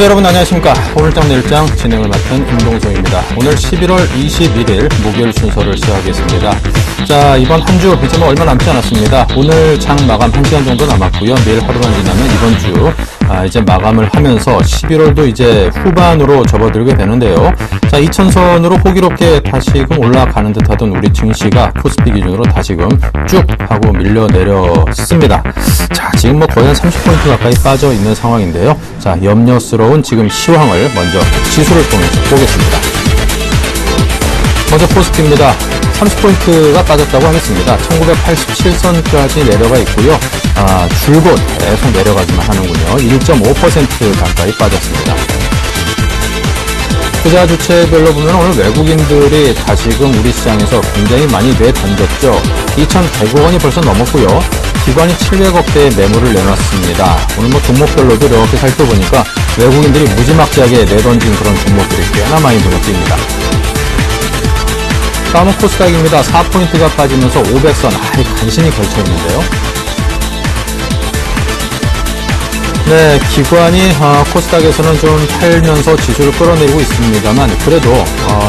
시청자 여러분 안녕하십니까. 오늘장 내일장 진행을 맡은 임동성입니다. 오늘 11월 21일 목요일 순서를 시작하겠습니다. 자, 이번 한 주 이제 뭐 얼마 남지 않았습니다. 오늘 장 마감 1시간 정도 남았고요. 내일 하루만 지나면 이번 주 이제 마감을 하면서 11월도 이제 후반으로 접어들게 되는데요. 자, 2000선으로 호기롭게 다시금 올라가는 듯하던 우리 증시가 코스피 기준으로 다시금 쭉 하고 밀려 내렸습니다. 자, 지금 뭐 거의 한 30포인트 가까이 빠져 있는 상황인데요. 자, 염려스러운 지금 시황을 먼저 지수를 통해서 보겠습니다. 먼저 코스피입니다. 30포인트가 빠졌다고 하겠습니다. 1987선까지 내려가 있고요. 줄곧 계속 내려가기만 하는군요. 1.5% 가까이 빠졌습니다. 투자 주체별로 보면 오늘 외국인들이 다시금 우리 시장에서 굉장히 많이 내던졌죠. 2,100억 원이 벌써 넘었고요. 기관이 700억대의 매물을 내놨습니다. 오늘 뭐 종목별로도 이렇게 살펴보니까 외국인들이 무지막지하게 내던진 그런 종목들이 꽤나 많이 눈에 띕니다. 다음은 코스닥입니다. 4포인트가 빠지면서 500선 간신히 걸쳐있는데요. 네, 기관이 코스닥에서는 좀 팔면서 지수를 끌어내리고 있습니다만 그래도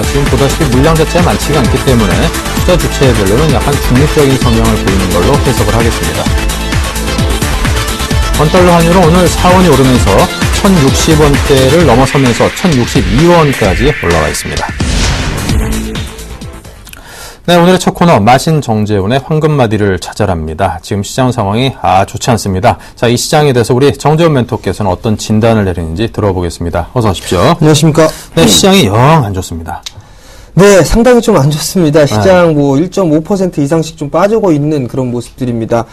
지금 보다시피 물량 자체가 많지가 않기 때문에 투자 주체별로는 약간 중립적인 성향을 보이는 걸로 해석을 하겠습니다. 원달러 환율은 오늘 4원이 오르면서 1060원대를 넘어서면서 1062원까지 올라가 있습니다. 네, 오늘의 첫 코너 마신 정재훈의 황금마디를 찾아랍니다. 지금 시장 상황이 좋지 않습니다. 자, 이 시장에 대해서 우리 정재훈 멘토께서는 어떤 진단을 내리는지 들어보겠습니다. 어서 오십시오. 안녕하십니까. 네, 시장이 영 안 좋습니다. 네, 상당히 좀 안 좋습니다. 시장 1.5% 이상씩 좀 빠지고 있는 그런 모습들입니다.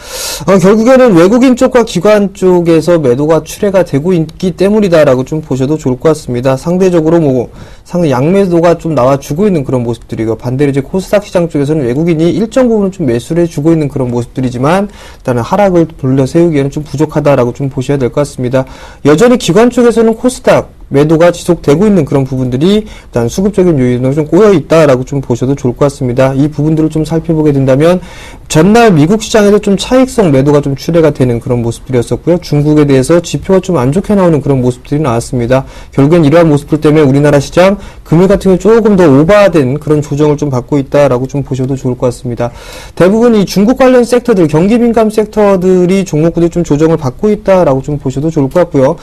결국에는 외국인 쪽과 기관 쪽에서 매도가 출회가 되고 있기 때문이다라고 좀 보셔도 좋을 것 같습니다. 상대적으로 상당히 양매도가 좀 나와주고 있는 그런 모습들이고, 반대로 이제 코스닥 시장 쪽에서는 외국인이 일정 부분은 좀 매수를 해주고 있는 그런 모습들이지만, 일단은 하락을 돌려 세우기에는 좀 부족하다라고 좀 보셔야 될 것 같습니다. 여전히 기관 쪽에서는 코스닥 매도가 지속되고 있는 그런 부분들이 일단 수급적인 요인으로 좀 꼬여있다라고 좀 보셔도 좋을 것 같습니다. 이 부분들을 좀 살펴보게 된다면 전날 미국 시장에서 좀 차익성 매도가 좀 출회가 되는 그런 모습들이었었고요. 중국에 대해서 지표가 좀 안 좋게 나오는 그런 모습들이 나왔습니다. 결국엔 이러한 모습들 때문에 우리나라 시장 금일 같은 경우 조금 더 오버된 그런 조정을 좀 받고 있다라고 좀 보셔도 좋을 것 같습니다. 대부분 이 중국 관련 섹터들, 경기 민감 섹터들이 종목들이 좀 조정을 받고 있다라고 좀 보셔도 좋을 것 같고요.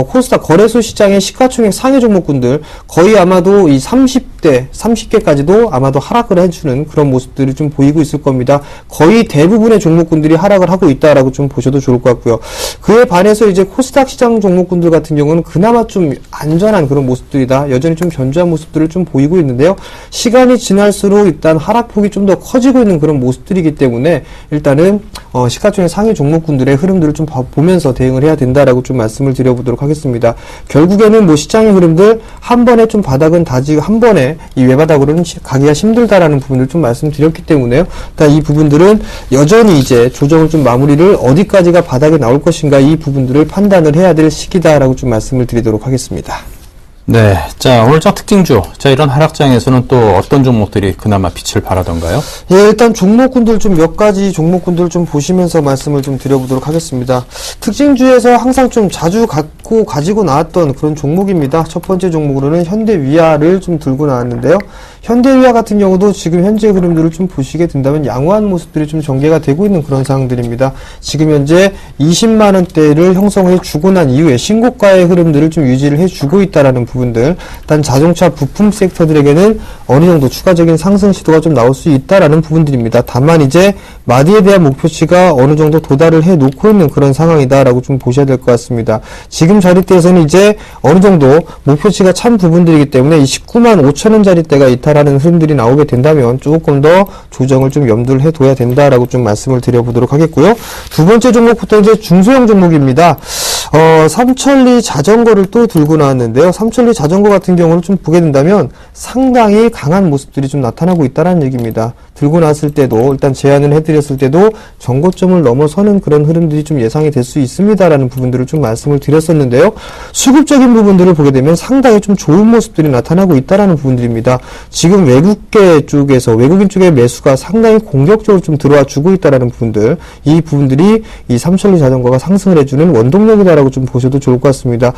코스닥 거래소 시장의 시가총액 상위 종목군들 거의 아마도 이 30개까지도 아마도 하락을 해주는 그런 모습들이 좀 보이고 있을 겁니다. 거의 대부분의 종목군들이 하락을 하고 있다라고 좀 보셔도 좋을 것 같고요. 그에 반해서 이제 코스닥 시장 종목군들 같은 경우는 그나마 좀 안전한 그런 모습들이다. 여전히 좀 견조한 모습들을 좀 보이고 있는데요. 시간이 지날수록 일단 하락폭이 좀 더 커지고 있는 그런 모습들이기 때문에 일단은 시가총액 상위 종목군들의 흐름들을 좀 보면서 대응을 해야 된다라고 좀 말씀을 드려보도록 하겠습니다. 결국에는 뭐 시장의 흐름들 한 번에 좀 바닥은 다지고 한 번에 이 외바닥으로는 가기가 힘들다라는 부분을 좀 말씀드렸기 때문에요. 일단 이 부분들은 여전히 이제 조정을 좀 마무리를 어디까지가 바닥에 나올 것인가 이 부분들을 판단을 해야 될 시기다라고 좀 말씀을 드리도록 하겠습니다. 네. 자, 오늘장 특징주. 자, 이런 하락장에서는 또 어떤 종목들이 그나마 빛을 발하던가요? 예, 일단 종목군들 좀 몇 가지 종목군들 좀 보시면서 말씀을 좀 드려보도록 하겠습니다. 특징주에서 항상 좀 자주 가지고 나왔던 그런 종목입니다. 첫 번째 종목으로는 현대위아를 좀 들고 나왔는데요. 현대위아 같은 경우도 지금 현재 흐름들을 좀 보시게 된다면 양호한 모습들이 좀 전개가 되고 있는 그런 상황들입니다. 지금 현재 20만원대를 형성해 주고 난 이후에 신고가의 흐름들을 좀 유지를 해주고 있다라는 부분들, 일단 자동차 부품 섹터들에게는 어느 정도 추가적인 상승 시도가 좀 나올 수 있다라는 부분들입니다. 다만 이제 마디에 대한 목표치가 어느 정도 도달을 해 놓고 있는 그런 상황이다라고 좀 보셔야 될 것 같습니다. 지금 자리대에서는 이제 어느 정도 목표치가 찬 부분들이기 때문에 29만 5천원 자리대가 이탈하는 흐름들이 나오게 된다면 조금 더 조정을 좀 염두를 해둬야 된다라고 좀 말씀을 드려보도록 하겠고요. 두 번째 종목부터 이제 중소형 종목입니다. 삼천리 자전거를 또 들고 나왔는데요. 삼천리 자전거 같은 경우는 좀 보게 된다면 상당히 강한 모습들이 좀 나타나고 있다는 얘기입니다. 들고 나왔을 때도 일단 제안을 해드렸을 때도 정고점을 넘어서는 그런 흐름들이 좀 예상이 될 수 있습니다라는 부분들을 좀 말씀을 드렸었는데요. 수급적인 부분들을 보게 되면 상당히 좀 좋은 모습들이 나타나고 있다는 부분들입니다. 지금 외국계 쪽에서 외국인 쪽의 매수가 상당히 공격적으로 좀 들어와 주고 있다는 부분들, 이 부분들이 이 삼천리 자전거가 상승을 해주는 원동력이다 있다라고 좀 보셔도 좋을 것 같습니다.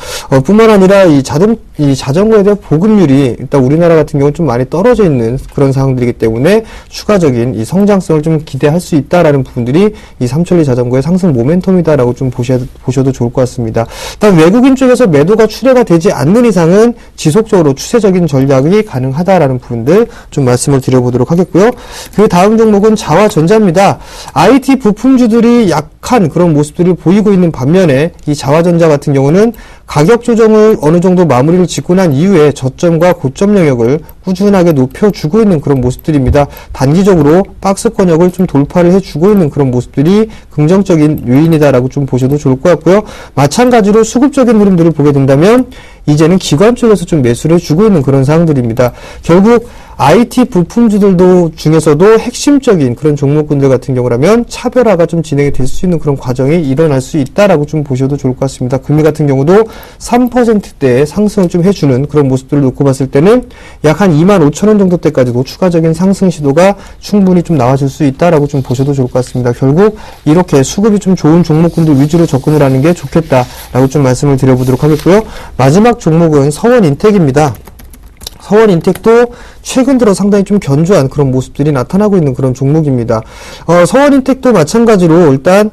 뿐만 아니라 이 자전거에 대한 보급률이 일단 우리나라 같은 경우는 좀 많이 떨어져 있는 그런 상황들이기 때문에 추가적인 이 성장성을 좀 기대할 수 있다라는 부분들이 이 삼천리 자전거의 상승 모멘텀이다라고 좀 보셔도 좋을 것 같습니다. 일단 외국인 쪽에서 매도가 출회가 되지 않는 이상은 지속적으로 추세적인 전략이 가능하다라는 부분들 좀 말씀을 드려보도록 하겠고요. 그 다음 종목은 자화전자입니다. IT 부품주들이 약한 그런 모습들을 보이고 있는 반면에 이 자화전자 같은 경우는 가격 조정을 어느 정도 마무리를 짓고 난 이후에 저점과 고점 영역을 꾸준하게 높여주고 있는 그런 모습들입니다. 단기적으로 박스권역을 좀 돌파를 해주고 있는 그런 모습들이 긍정적인 요인이다라고 좀 보셔도 좋을 것 같고요. 마찬가지로 수급적인 흐름들을 보게 된다면 이제는 기관 쪽에서 좀 매수를 해주고 있는 그런 상황들입니다. 결국 IT 부품주들도 중에서도 핵심적인 그런 종목군들 같은 경우라면 차별화가 좀 진행이 될 수 있는 그런 과정이 일어날 수 있다라고 좀 보셔도 좋을 것 같습니다. 금리 같은 경우도 3%대의 상승을 좀 해주는 그런 모습들을 놓고 봤을 때는 약 한 25,000원 정도대까지도 추가적인 상승 시도가 충분히 좀 나와줄 수 있다라고 좀 보셔도 좋을 것 같습니다. 결국 이렇게 수급이 좀 좋은 종목군들 위주로 접근을 하는 게 좋겠다라고 좀 말씀을 드려보도록 하겠고요. 마지막 종목은 서원인텍입니다. 서원인텍도 최근 들어 상당히 좀 견조한 그런 모습들이 나타나고 있는 그런 종목입니다. 서원인텍도 마찬가지로 일단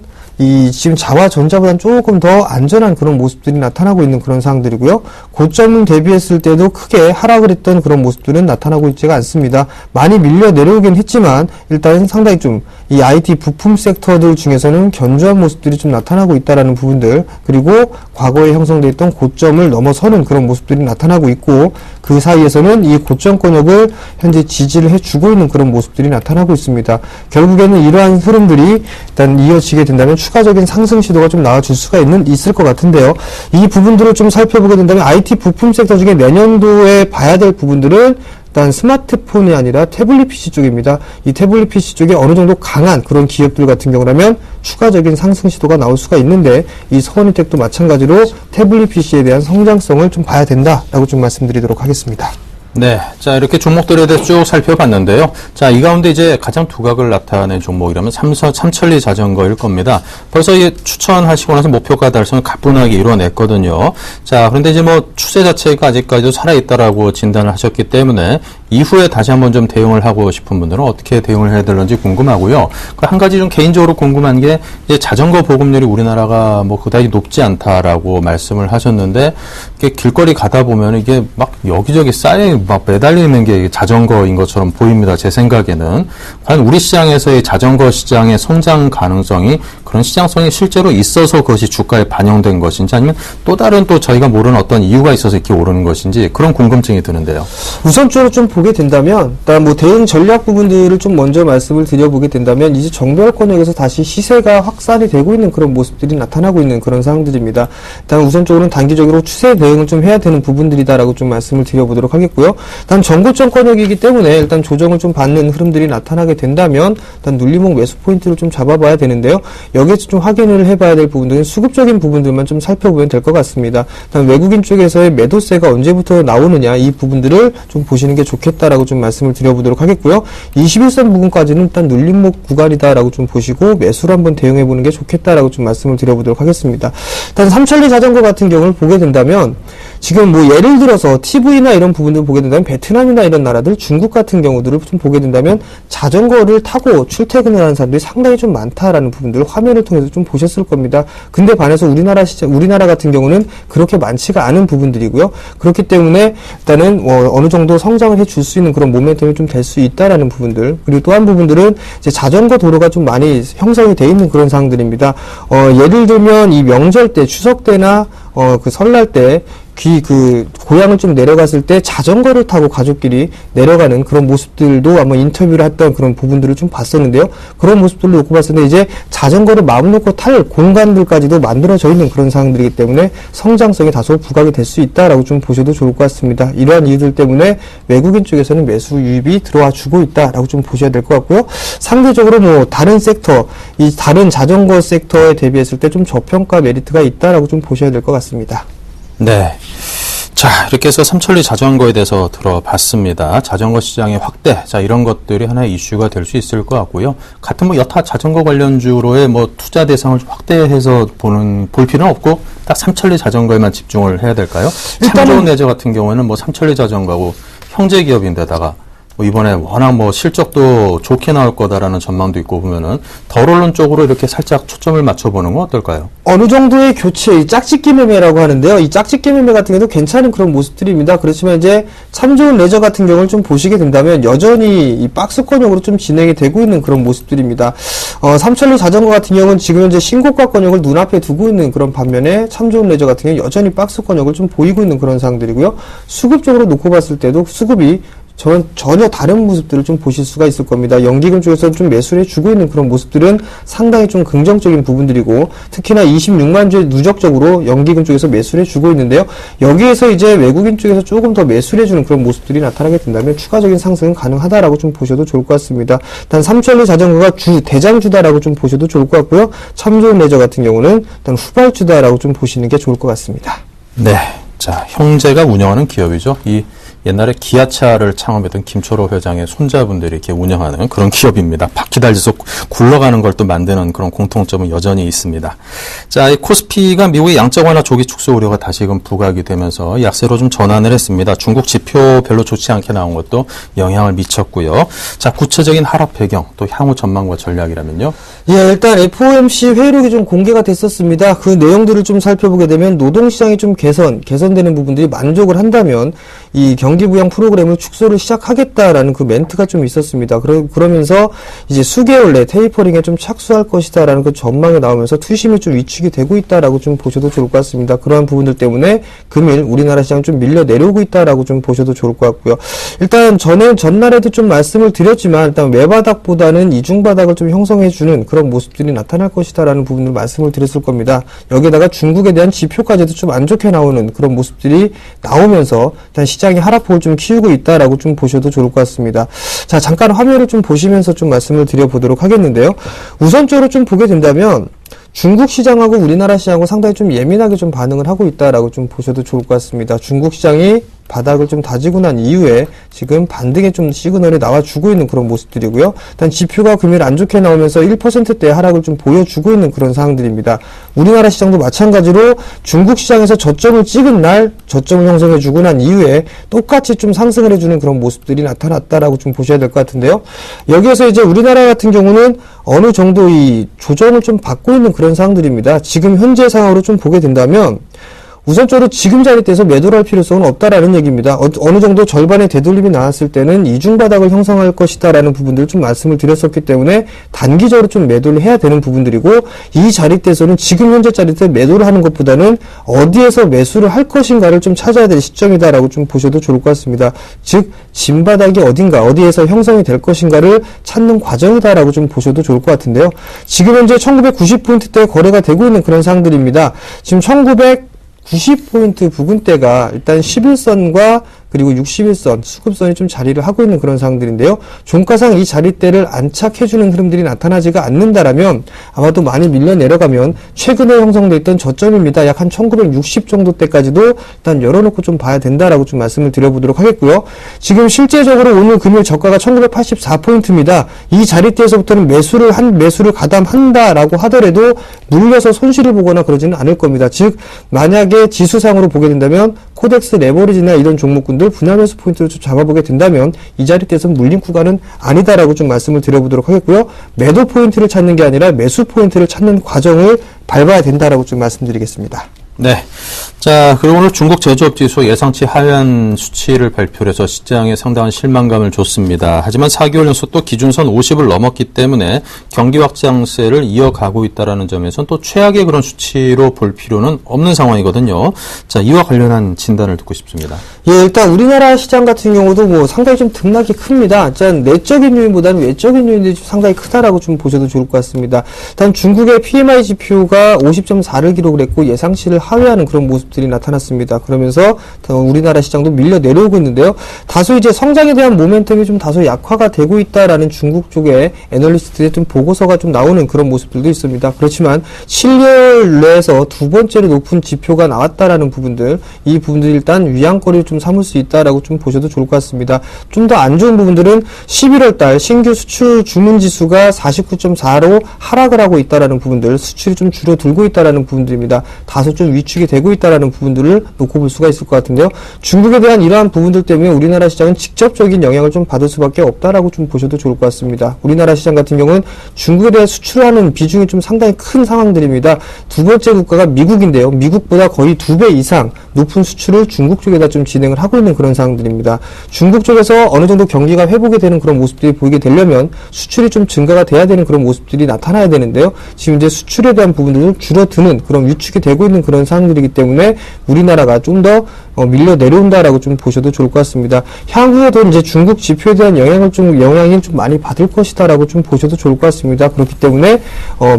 지금 자화전자보다는 조금 더 안전한 그런 모습들이 나타나고 있는 그런 상황들이고요. 고점 대비했을 때도 크게 하락을 했던 그런 모습들은 나타나고 있지가 않습니다. 많이 밀려 내려오긴 했지만 일단 상당히 좀 이 IT 부품 섹터들 중에서는 견조한 모습들이 좀 나타나고 있다라는 부분들, 그리고 과거에 형성되어 있던 고점을 넘어서는 그런 모습들이 나타나고 있고, 그 사이에서는 이 고점권역을 현재 지지를 해주고 있는 그런 모습들이 나타나고 있습니다. 결국에는 이러한 흐름들이 일단 이어지게 된다면 추가적인 상승 시도가 좀 나와줄 수가 있을 것 같은데요. 이 부분들을 좀 살펴보게 된다면 IT 부품 섹터 중에 내년도에 봐야 될 부분들은 일단 스마트폰이 아니라 태블릿 PC 쪽입니다. 이 태블릿 PC 쪽에 어느 정도 강한 그런 기업들 같은 경우라면 추가적인 상승 시도가 나올 수가 있는데, 이 서원인텍도 마찬가지로 태블릿 PC에 대한 성장성을 좀 봐야 된다라고 좀 말씀드리도록 하겠습니다. 네. 자, 이렇게 종목들에 대해서 쭉 살펴봤는데요. 자, 이 가운데 이제 가장 두각을 나타낸 종목이라면 삼천리 자전거일 겁니다. 벌써 추천하시고 나서 목표가 달성을 가뿐하게 이뤄냈거든요. 자, 그런데 이제 추세 자체가 아직까지도 살아있다라고 진단을 하셨기 때문에 이후에 다시 한번 좀 대응을 하고 싶은 분들은 어떻게 대응을 해야 될런지 궁금하고요. 한 가지 좀 개인적으로 궁금한 게 이제 자전거 보급률이 우리나라가 그다지 높지 않다라고 말씀을 하셨는데, 이게 길거리 가다 보면 이게 막 여기저기 막 매달리는 게 자전거인 것처럼 보입니다. 제 생각에는. 과연 우리 시장에서의 자전거 시장의 성장 가능성이, 그런 시장성이 실제로 있어서 그것이 주가에 반영된 것인지, 아니면 또 다른 저희가 모르는 어떤 이유가 있어서 이렇게 오르는 것인지, 그런 궁금증이 드는데요. 우선적으로 좀 보게 된다면, 일단 대응 전략 부분들을 좀 먼저 말씀을 드려보게 된다면, 이제 정별권역에서 다시 시세가 확산이 되고 있는 그런 모습들이 나타나고 있는 그런 상황들입니다. 일단 우선적으로는 단기적으로 추세 대응을 좀 해야 되는 부분들이다라고 좀 말씀을 드려보도록 하겠고요. 일단 정고점 권역이기 때문에 일단 조정을 좀 받는 흐름들이 나타나게 된다면 일단 눌림목 매수 포인트를 좀 잡아봐야 되는데요. 여기에서 좀 확인을 해봐야 될 부분들은 수급적인 부분들만 좀 살펴보면 될 것 같습니다. 일단 외국인 쪽에서의 매도세가 언제부터 나오느냐, 이 부분들을 좀 보시는 게 좋겠다라고 좀 말씀을 드려보도록 하겠고요. 21선 부분까지는 일단 눌림목 구간이다라고 좀 보시고 매수로 한번 대응해보는 게 좋겠다라고 좀 말씀을 드려보도록 하겠습니다. 일단 삼천리 자전거 같은 경우를 보게 된다면 지금 예를 들어서 TV나 이런 부분들을 보게 된다면 베트남이나 이런 나라들, 중국 같은 경우들을 좀 보게 된다면 자전거를 타고 출퇴근을 하는 사람들이 상당히 좀 많다라는 부분들을 화면을 통해서 좀 보셨을 겁니다. 근데 반해서 우리나라 같은 경우는 그렇게 많지가 않은 부분들이고요. 그렇기 때문에 일단은 어느 정도 성장을 해줄 수 있는 그런 모멘텀이 좀 될 수 있다라는 부분들, 그리고 또 한 부분들은 이제 자전거 도로가 좀 많이 형성이 돼 있는 그런 상황들입니다. 예를 들면 이 명절 때, 추석 때나 그 설날 때 고향을 좀 내려갔을 때 자전거를 타고 가족끼리 내려가는 그런 모습들도 한번 인터뷰를 했던 그런 부분들을 좀 봤었는데요. 그런 모습들을 놓고 봤을 때 이제 자전거를 마음 놓고 탈 공간들까지도 만들어져 있는 그런 상황들이기 때문에 성장성이 다소 부각이 될 수 있다라고 좀 보셔도 좋을 것 같습니다. 이러한 이유들 때문에 외국인 쪽에서는 매수 유입이 들어와 주고 있다라고 좀 보셔야 될 것 같고요. 상대적으로 다른 섹터, 이 다른 자전거 섹터에 대비했을 때 좀 저평가 메리트가 있다라고 좀 보셔야 될 것 같습니다. 네. 자, 이렇게 해서 삼천리 자전거에 대해서 들어봤습니다. 자전거 시장의 확대, 자, 이런 것들이 하나의 이슈가 될 수 있을 것 같고요. 같은 뭐 여타 자전거 관련주로의 뭐 투자 대상을 좀 확대해서 볼 필요는 없고, 딱 삼천리 자전거에만 집중을 해야 될까요? 참 좋은 내저 같은 경우에는 뭐 삼천리 자전거하고 형제 기업인데다가 뭐 이번에 워낙 뭐 실적도 좋게 나올 거다라는 전망도 있고 보면은 덜 쪽으로 이렇게 살짝 초점을 맞춰보는 건 어떨까요? 어느 정도의 교체, 이 짝짓기 매매라고 하는데요. 이 짝짓기 매매 같은 경우도 괜찮은 그런 모습들입니다. 그렇지만 이제 참 좋은 레저 같은 경우를 좀 보시게 된다면 여전히 이 박스권역으로 좀 진행이 되고 있는 그런 모습들입니다. 삼천리 자전거 같은 경우는 지금 현재 신고가 권역을 눈앞에 두고 있는 그런 반면에 참 좋은 레저 같은 경우 여전히 박스권역을 좀 보이고 있는 그런 상황들이고요. 수급적으로 놓고 봤을 때도 수급이 전혀 다른 모습들을 좀 보실 수가 있을 겁니다. 연기금 쪽에서 좀 매수를 해주고 있는 그런 모습들은 상당히 좀 긍정적인 부분들이고, 특히나 26만 주에 누적적으로 연기금 쪽에서 매수를 해주고 있는데요. 여기에서 이제 외국인 쪽에서 조금 더 매수를 해주는 그런 모습들이 나타나게 된다면 추가적인 상승은 가능하다라고 좀 보셔도 좋을 것 같습니다. 일단 삼천리 자전거가 대장주다라고 좀 보셔도 좋을 것 같고요. 참 좋은 레저 같은 경우는 일단 후발주다라고 좀 보시는 게 좋을 것 같습니다. 네. 자, 형제가 운영하는 기업이죠. 옛날에 기아차를 창업했던 김초로 회장의 손자분들이 이렇게 운영하는 그런 기업입니다. 바퀴 달려서 굴러가는 걸 또 만드는 그런 공통점은 여전히 있습니다. 자, 이 코스피가 미국의 양적 완화 조기 축소 우려가 다시금 부각이 되면서 약세로 좀 전환을 했습니다. 중국 지표 별로 좋지 않게 나온 것도 영향을 미쳤고요. 자, 구체적인 하락 배경, 또 향후 전망과 전략이라면요? 예, 일단 FOMC 회의록이 좀 공개가 됐었습니다. 그 내용들을 좀 살펴보게 되면 노동시장이 좀 개선되는 부분들이 만족을 한다면 이 경기부양 프로그램을 축소를 시작하겠다라는 그 멘트가 좀 있었습니다. 그러면서 이제 수개월 내 테이퍼링에 좀 착수할 것이다라는 그 전망이 나오면서 투심이 좀 위축이 되고 있다라고 좀 보셔도 좋을 것 같습니다. 그러한 부분들 때문에 금일 우리나라 시장 좀 밀려 내려오고 있다라고 좀 보셔도 좋을 것 같고요. 일단 전날에도 좀 말씀을 드렸지만 일단 외바닥보다는 이중바닥을 좀 형성해주는 그런 모습들이 나타날 것이다라는 부분을 말씀을 드렸을 겁니다. 여기에다가 중국에 대한 지표까지도 좀 안 좋게 나오는 그런 모습들이 나오면서 일단 시장이 하락폭을 좀 키우고 있다라고 좀 보셔도 좋을 것 같습니다. 자, 잠깐 화면을 좀 보시면서 좀 말씀을 드려보도록 하겠는데요. 우선적으로 좀 보게 된다면 중국 시장하고 우리나라 시장하고 상당히 좀 예민하게 좀 반응을 하고 있다라고 좀 보셔도 좋을 것 같습니다. 중국 시장이 바닥을 좀 다지고 난 이후에 지금 반등의 좀 시그널이 나와주고 있는 그런 모습들이고요. 일단 지표가 금일 안 좋게 나오면서 1%대 하락을 좀 보여주고 있는 그런 상황들입니다. 우리나라 시장도 마찬가지로 중국 시장에서 저점을 찍은 날 저점을 형성해주고 난 이후에 똑같이 좀 상승을 해주는 그런 모습들이 나타났다라고 좀 보셔야 될 것 같은데요. 여기에서 이제 우리나라 같은 경우는 어느 정도 이 조정을 좀 받고 있는 그런 상황들입니다. 지금 현재 상황으로 좀 보게 된다면 우선적으로 지금 자리대에서 매도를 할 필요성은 없다라는 얘기입니다. 어느 정도 절반의 되돌림이 나왔을 때는 이중바닥을 형성할 것이다라는 부분들을 좀 말씀을 드렸었기 때문에 단기적으로 좀 매도를 해야 되는 부분들이고, 이 자리대에서는 지금 현재 자리대 매도를 하는 것보다는 어디에서 매수를 할 것인가를 좀 찾아야 될 시점이다라고 좀 보셔도 좋을 것 같습니다. 즉 진바닥이 어디에서 형성이 될 것인가를 찾는 과정이다라고 좀 보셔도 좋을 것 같은데요. 지금 현재 1990포인트대 거래가 되고 있는 그런 상황들입니다. 지금 90포인트 부근대가 일단 11선과 그리고 61선, 수급선이 좀 자리를 하고 있는 그런 상황들인데요. 종가상 이 자리대를 안착해주는 흐름들이 나타나지가 않는다라면 아마도 많이 밀려 내려가면 최근에 형성돼 있던 저점입니다. 약 한 1960 정도 때까지도 일단 열어놓고 좀 봐야 된다라고 좀 말씀을 드려보도록 하겠고요. 지금 실제적으로 오늘 금일 저가가 1984포인트입니다. 이 자리대에서부터는 매수를 가담한다라고 하더라도 물려서 손실을 보거나 그러지는 않을 겁니다. 즉 만약에 지수상으로 보게 된다면 코덱스 레버리지나 이런 종목군들 분할 매수 포인트를 좀 잡아보게 된다면 이 자리대에서 물린 구간은 아니다라고 좀 말씀을 드려보도록 하겠고요. 매도 포인트를 찾는 게 아니라 매수 포인트를 찾는 과정을 밟아야 된다라고 좀 말씀드리겠습니다. 네. 자, 그리고 오늘 중국 제조업 지수 예상치 하향 수치를 발표를 해서 시장에 상당한 실망감을 줬습니다. 하지만 4개월 연속 또 기준선 50을 넘었기 때문에 경기 확장세를 이어가고 있다는 점에서는 또 최악의 그런 수치로 볼 필요는 없는 상황이거든요. 자, 이와 관련한 진단을 듣고 싶습니다. 예, 일단 우리나라 시장 같은 경우도 뭐 상당히 좀 등락이 큽니다. 일단 내적인 요인보다는 외적인 요인들이 좀 상당히 크다라고 좀 보셔도 좋을 것 같습니다. 일단 중국의 PMI 지표가 50.4를 기록을 했고 예상치를 하회하는 그런 모습들이 나타났습니다. 그러면서 우리나라 시장도 밀려 내려오고 있는데요. 다소 이제 성장에 대한 모멘텀이 좀 다소 약화가 되고 있다라는 중국 쪽의 애널리스트의 좀 보고서가 좀 나오는 그런 모습들도 있습니다. 그렇지만 7개월 내에서 두 번째로 높은 지표가 나왔다라는 부분들, 이 부분들이 일단 위안거리를 좀 삼을 수 있다라고 좀 보셔도 좋을 것 같습니다. 좀 더 안 좋은 부분들은 11월 달 신규 수출 주문 지수가 49.4로 하락을 하고 있다라는 부분들, 수출이 좀 줄어들고 있다라는 부분들입니다. 다소 좀 위축이 되고 있다라는 부분들을 놓고 볼 수가 있을 것 같은데요. 중국에 대한 이러한 부분들 때문에 우리나라 시장은 직접적인 영향을 좀 받을 수밖에 없다라고 좀 보셔도 좋을 것 같습니다. 우리나라 시장 같은 경우는 중국에 대해 수출하는 비중이 좀 상당히 큰 상황들입니다. 두 번째 국가가 미국인데요. 미국보다 거의 2배 이상 높은 수출을 중국 쪽에다 좀 진행을 하고 있는 그런 상황들입니다. 중국 쪽에서 어느 정도 경기가 회복이 되는 그런 모습들이 보이게 되려면 수출이 좀 증가가 돼야 되는 그런 모습들이 나타나야 되는데요. 지금 이제 수출에 대한 부분들은 줄어드는 그런 위축이 되고 있는 그런 상황들이기 때문에 우리나라가 좀 더 밀려 내려온다라고 좀 보셔도 좋을 것 같습니다. 향후에도 이제 중국 지표에 대한 영향이 좀 많이 받을 것이다라고 좀 보셔도 좋을 것 같습니다. 그렇기 때문에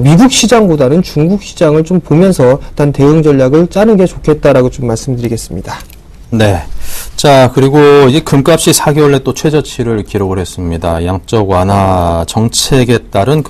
미국 시장보다는 중국 시장을 좀 보면서 일단 대응 전략을 짜는 게 좋겠다라고 좀 말씀드리겠습니다. 네. 자, 그리고 이제 금값이 4개월 내 또 최저치를 기록을 했습니다. 양적 완화 정책에 따른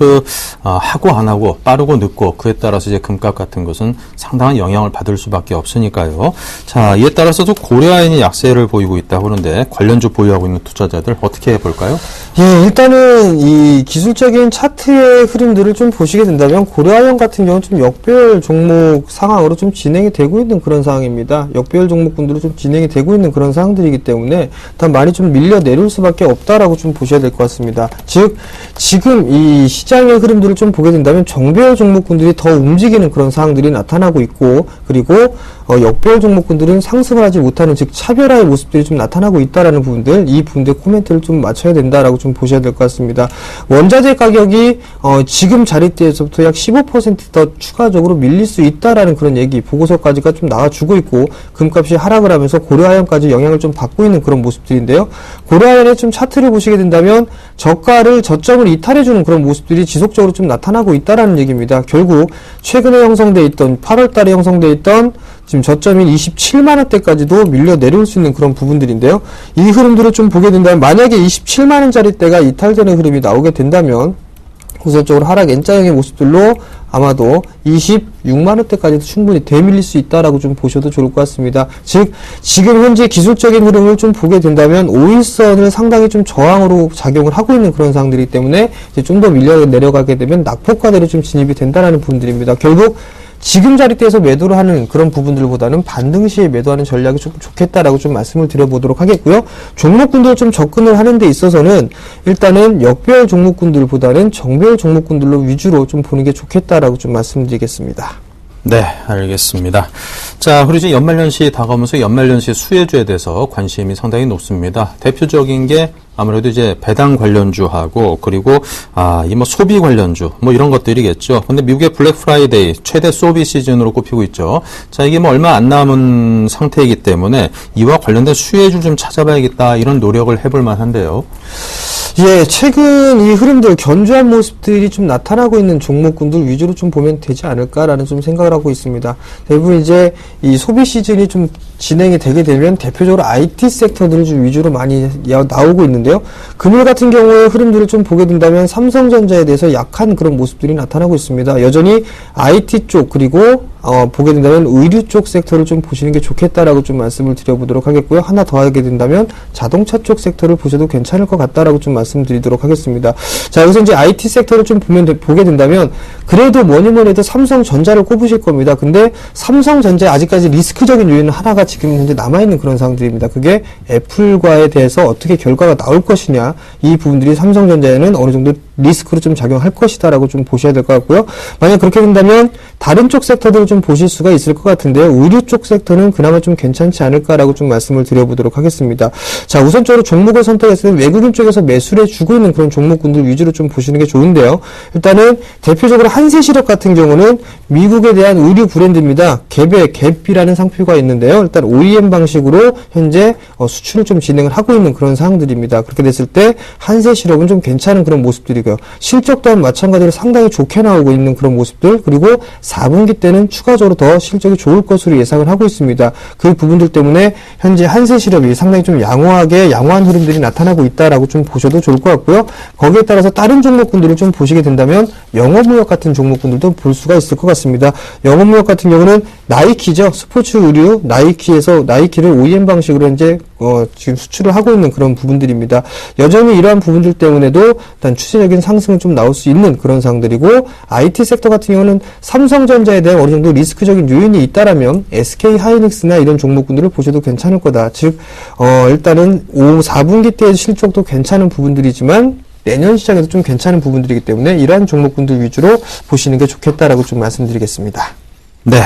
하고 안 하고 빠르고 늦고 그에 따라서 이제 금값 같은 것은 상당한 영향을 받을 수밖에 없으니까요. 자, 이에 따라서도 고려아연이 약세를 보이고 있다고 하는데 관련주 보유하고 있는 투자자들 어떻게 볼까요? 예, 일단은 이 기술적인 차트의 흐름들을 좀 보시게 된다면 고려아연 같은 경우는 좀 역배열 종목 상황으로 좀 진행이 되고 있는 그런 상황입니다. 역배열 종목군들로 좀 진행이 되고 있는 그런 상황들이기 때문에 일단 많이 좀 밀려 내려올 수밖에 없다라고 좀 보셔야 될 것 같습니다. 즉 지금 이 시장의 흐름들을 좀 보게 된다면 정배열 종목군들이 더 움직이는 그런 상황들이 나타나고 있고, 그리고 역배열 종목군들은 상승을 하지 못하는, 즉 차별화의 모습들이 좀 나타나고 있다라는 부분들, 이 부분들 코멘트를 좀 맞춰야 된다라고 좀 보셔야 될 것 같습니다. 원자재 가격이 지금 자리대에서부터 약 15% 더 추가적으로 밀릴 수 있다라는 그런 얘기, 보고서까지가 좀 나와주고 있고, 금값이 하락을 하면서 고려아연까지 영향을 좀 받고 있는 그런 모습들인데요. 고려아연의 좀 차트를 보시게 된다면 저점을 이탈해주는 그런 모습들이 지속적으로 좀 나타나고 있다라는 얘기입니다. 결국 최근에 형성돼 있던 8월 달에 형성돼 있던 지금 저점인 27만원대까지도 밀려 내려올 수 있는 그런 부분들인데요. 이 흐름들을 좀 보게 된다면 만약에 27만원짜리대가 이탈되는 흐름이 나오게 된다면 우선적으로 하락 N자형의 모습들로 아마도 26만원대까지도 충분히 되밀릴 수 있다라고 좀 보셔도 좋을 것 같습니다. 즉 지금 현재 기술적인 흐름을 좀 보게 된다면 5일선을 상당히 좀 저항으로 작용을 하고 있는 그런 상황들이기 때문에 이제 좀 더 밀려 내려가게 되면 낙폭과대로 좀 진입이 된다라는 부분들입니다. 결국 지금 자리대에서 매도를 하는 그런 부분들보다는 반등 시에 매도하는 전략이 조금 좋겠다라고 좀 말씀을 드려보도록 하겠고요. 종목군들 좀 접근을 하는 데 있어서는 일단은 역배열 종목군들보다는 정배열 종목군들로 위주로 좀 보는 게 좋겠다라고 좀 말씀드리겠습니다. 네, 알겠습니다. 자, 그리고 이제 연말연시 다가오면서 연말연시 수혜주에 대해서 관심이 상당히 높습니다. 대표적인 게 아무래도 이제 배당 관련주하고 그리고 이 소비 관련주 이런 것들이겠죠. 근데 미국의 블랙 프라이데이 최대 소비 시즌으로 꼽히고 있죠. 자, 이게 얼마 안 남은 상태이기 때문에 이와 관련된 수혜주 좀 찾아봐야겠다 이런 노력을 해볼 만한데요. 예, 최근 이 흐름들 견조한 모습들이 좀 나타나고 있는 종목군들 위주로 좀 보면 되지 않을까라는 좀 생각을 하고 있습니다. 대부분 이제 이 소비 시즌이 좀 진행이 되게 되면 대표적으로 IT 섹터들을 좀 위주로 많이 나오고 있는데요. 금일 같은 경우에 흐름들을 좀 보게 된다면 삼성전자에 대해서 약한 그런 모습들이 나타나고 있습니다. 여전히 IT 쪽 그리고 보게 된다면 의류 쪽 섹터를 좀 보시는 게 좋겠다라고 좀 말씀을 드려보도록 하겠고요. 하나 더 하게 된다면 자동차 쪽 섹터를 보셔도 괜찮을 것 같다라고 좀 말씀드리도록 하겠습니다. 자, 여기서 이제 IT 섹터를 좀 보게 된다면 그래도 뭐니 해도 삼성전자를 꼽으실 겁니다. 근데 삼성전자 아직까지 리스크적인 요인은 하나가 지금 현재 남아있는 그런 상황들입니다. 그게 애플과에 대해서 어떻게 결과가 나올 것이냐, 이 부분들이 삼성전자에는 어느 정도 리스크로 좀 작용할 것이다라고 좀 보셔야 될 것 같고요. 만약 그렇게 된다면 다른 쪽 섹터들을 좀 보실 수가 있을 것 같은데요. 의류 쪽 섹터는 그나마 좀 괜찮지 않을까라고 좀 말씀을 드려보도록 하겠습니다. 자, 우선적으로 종목을 선택했을 때 외국인 쪽에서 매수를 해주고 있는 그런 종목군들 위주로 좀 보시는 게 좋은데요. 일단은 대표적으로 한세시력 같은 경우는 미국에 대한 의류 브랜드입니다. 갭이라는 상표가 있는데요. 일단 OEM 방식으로 현재 수출을 좀 진행을 하고 있는 그런 상황들입니다. 그렇게 됐을 때 한세시력은 좀 괜찮은 그런 모습들이고요. 실적 또한 마찬가지로 상당히 좋게 나오고 있는 그런 모습들, 그리고 4분기 때는 추가적으로 더 실적이 좋을 것으로 예상을 하고 있습니다. 그 부분들 때문에 현재 한세실업이 상당히 좀 양호한 흐름들이 나타나고 있다라고 좀 보셔도 좋을 것 같고요. 거기에 따라서 다른 종목군들을 좀 보시게 된다면 영업무역 같은 종목군들도 볼 수가 있을 것 같습니다. 영업무역 같은 경우는 나이키죠. 스포츠 의류 나이키에서 나이키를 OEM 방식으로 현재 지금 수출을 하고 있는 그런 부분들입니다. 여전히 이러한 부분들 때문에도 일단 추세적인 상승은 좀 나올 수 있는 그런 상황들이고, IT 섹터 같은 경우는 삼성전자에 대한 어느 정도 리스크적인 요인이 있다라면 SK 하이닉스나 이런 종목군들을 보셔도 괜찮을 거다. 즉 일단은 4분기 때의 실적도 괜찮은 부분들이지만 내년 시장에도 좀 괜찮은 부분들이기 때문에 이러한 종목군들 위주로 보시는 게 좋겠다라고 좀 말씀드리겠습니다. 네.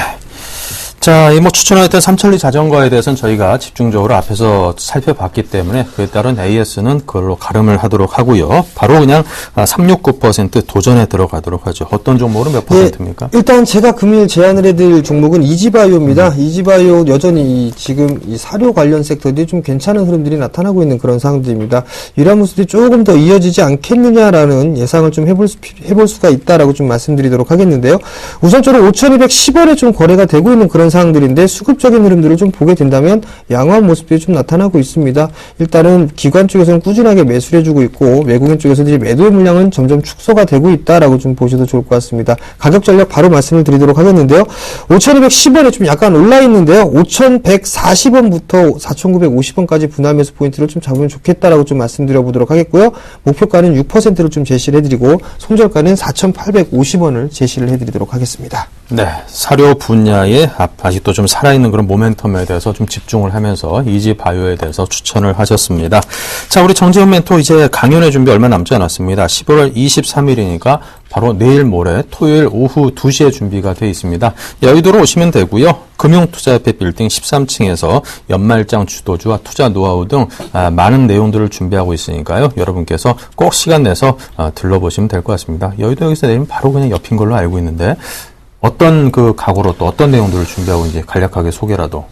자, 이 추천하였던 삼천리 자전거에 대해서는 저희가 집중적으로 앞에서 살펴봤기 때문에 그에 따른 AS는 그걸로 가름을 하도록 하고요. 바로 그냥 369% 도전에 들어가도록 하죠. 어떤 종목으로 몇 %입니까? 일단 제가 금일 제안을 해드릴 종목은 이지바이오입니다. 이지바이오 여전히 지금 이 사료 관련 섹터들이 좀 괜찮은 흐름들이 나타나고 있는 그런 상황들입니다. 이러한 모습들이 조금 더 이어지지 않겠느냐라는 예상을 좀 해볼 수가 있다라고 좀 말씀드리도록 하겠는데요. 우선적으로 5,210원에 좀 거래가 되고 있는 그런 상황들인데 수급적인 흐름들을 좀 보게 된다면 양호한 모습들이 좀 나타나고 있습니다. 일단은 기관 쪽에서는 꾸준하게 매수를 해주고 있고 외국인 쪽에서는 매도의 물량은 점점 축소가 되고 있다라고 좀 보셔도 좋을 것 같습니다. 가격 전략 바로 말씀을 드리도록 하겠는데요. 5,210원에 좀 약간 올라 있는데요. 5,140원부터 4,950원까지 분할 매수 포인트를 좀 잡으면 좋겠다라고 좀 말씀드려 보도록 하겠고요. 목표가는 6%를 좀 제시를 해드리고 손절가는 4,850원을 제시를 해드리도록 하겠습니다. 네, 사료 분야에 아직도 좀 살아있는 그런 모멘텀에 대해서 좀 집중을 하면서 이지바이오에 대해서 추천을 하셨습니다. 자, 우리 정재훈 멘토 이제 강연의 준비 얼마 남지 않았습니다. 11월 23일이니까 바로 내일 모레 토요일 오후 2시에 준비가 되어 있습니다. 여의도로 오시면 되고요. 금융투자협회 빌딩 13층에서 연말장 주도주와 투자 노하우 등 많은 내용들을 준비하고 있으니까요. 여러분께서 꼭 시간 내서 들러보시면 될 것 같습니다. 여의도 여기서 내리면 바로 그냥 옆인 걸로 알고 있는데 어떤 그 각오로 또 어떤 내용들을 준비하고 있는지 간략하게 소개라도.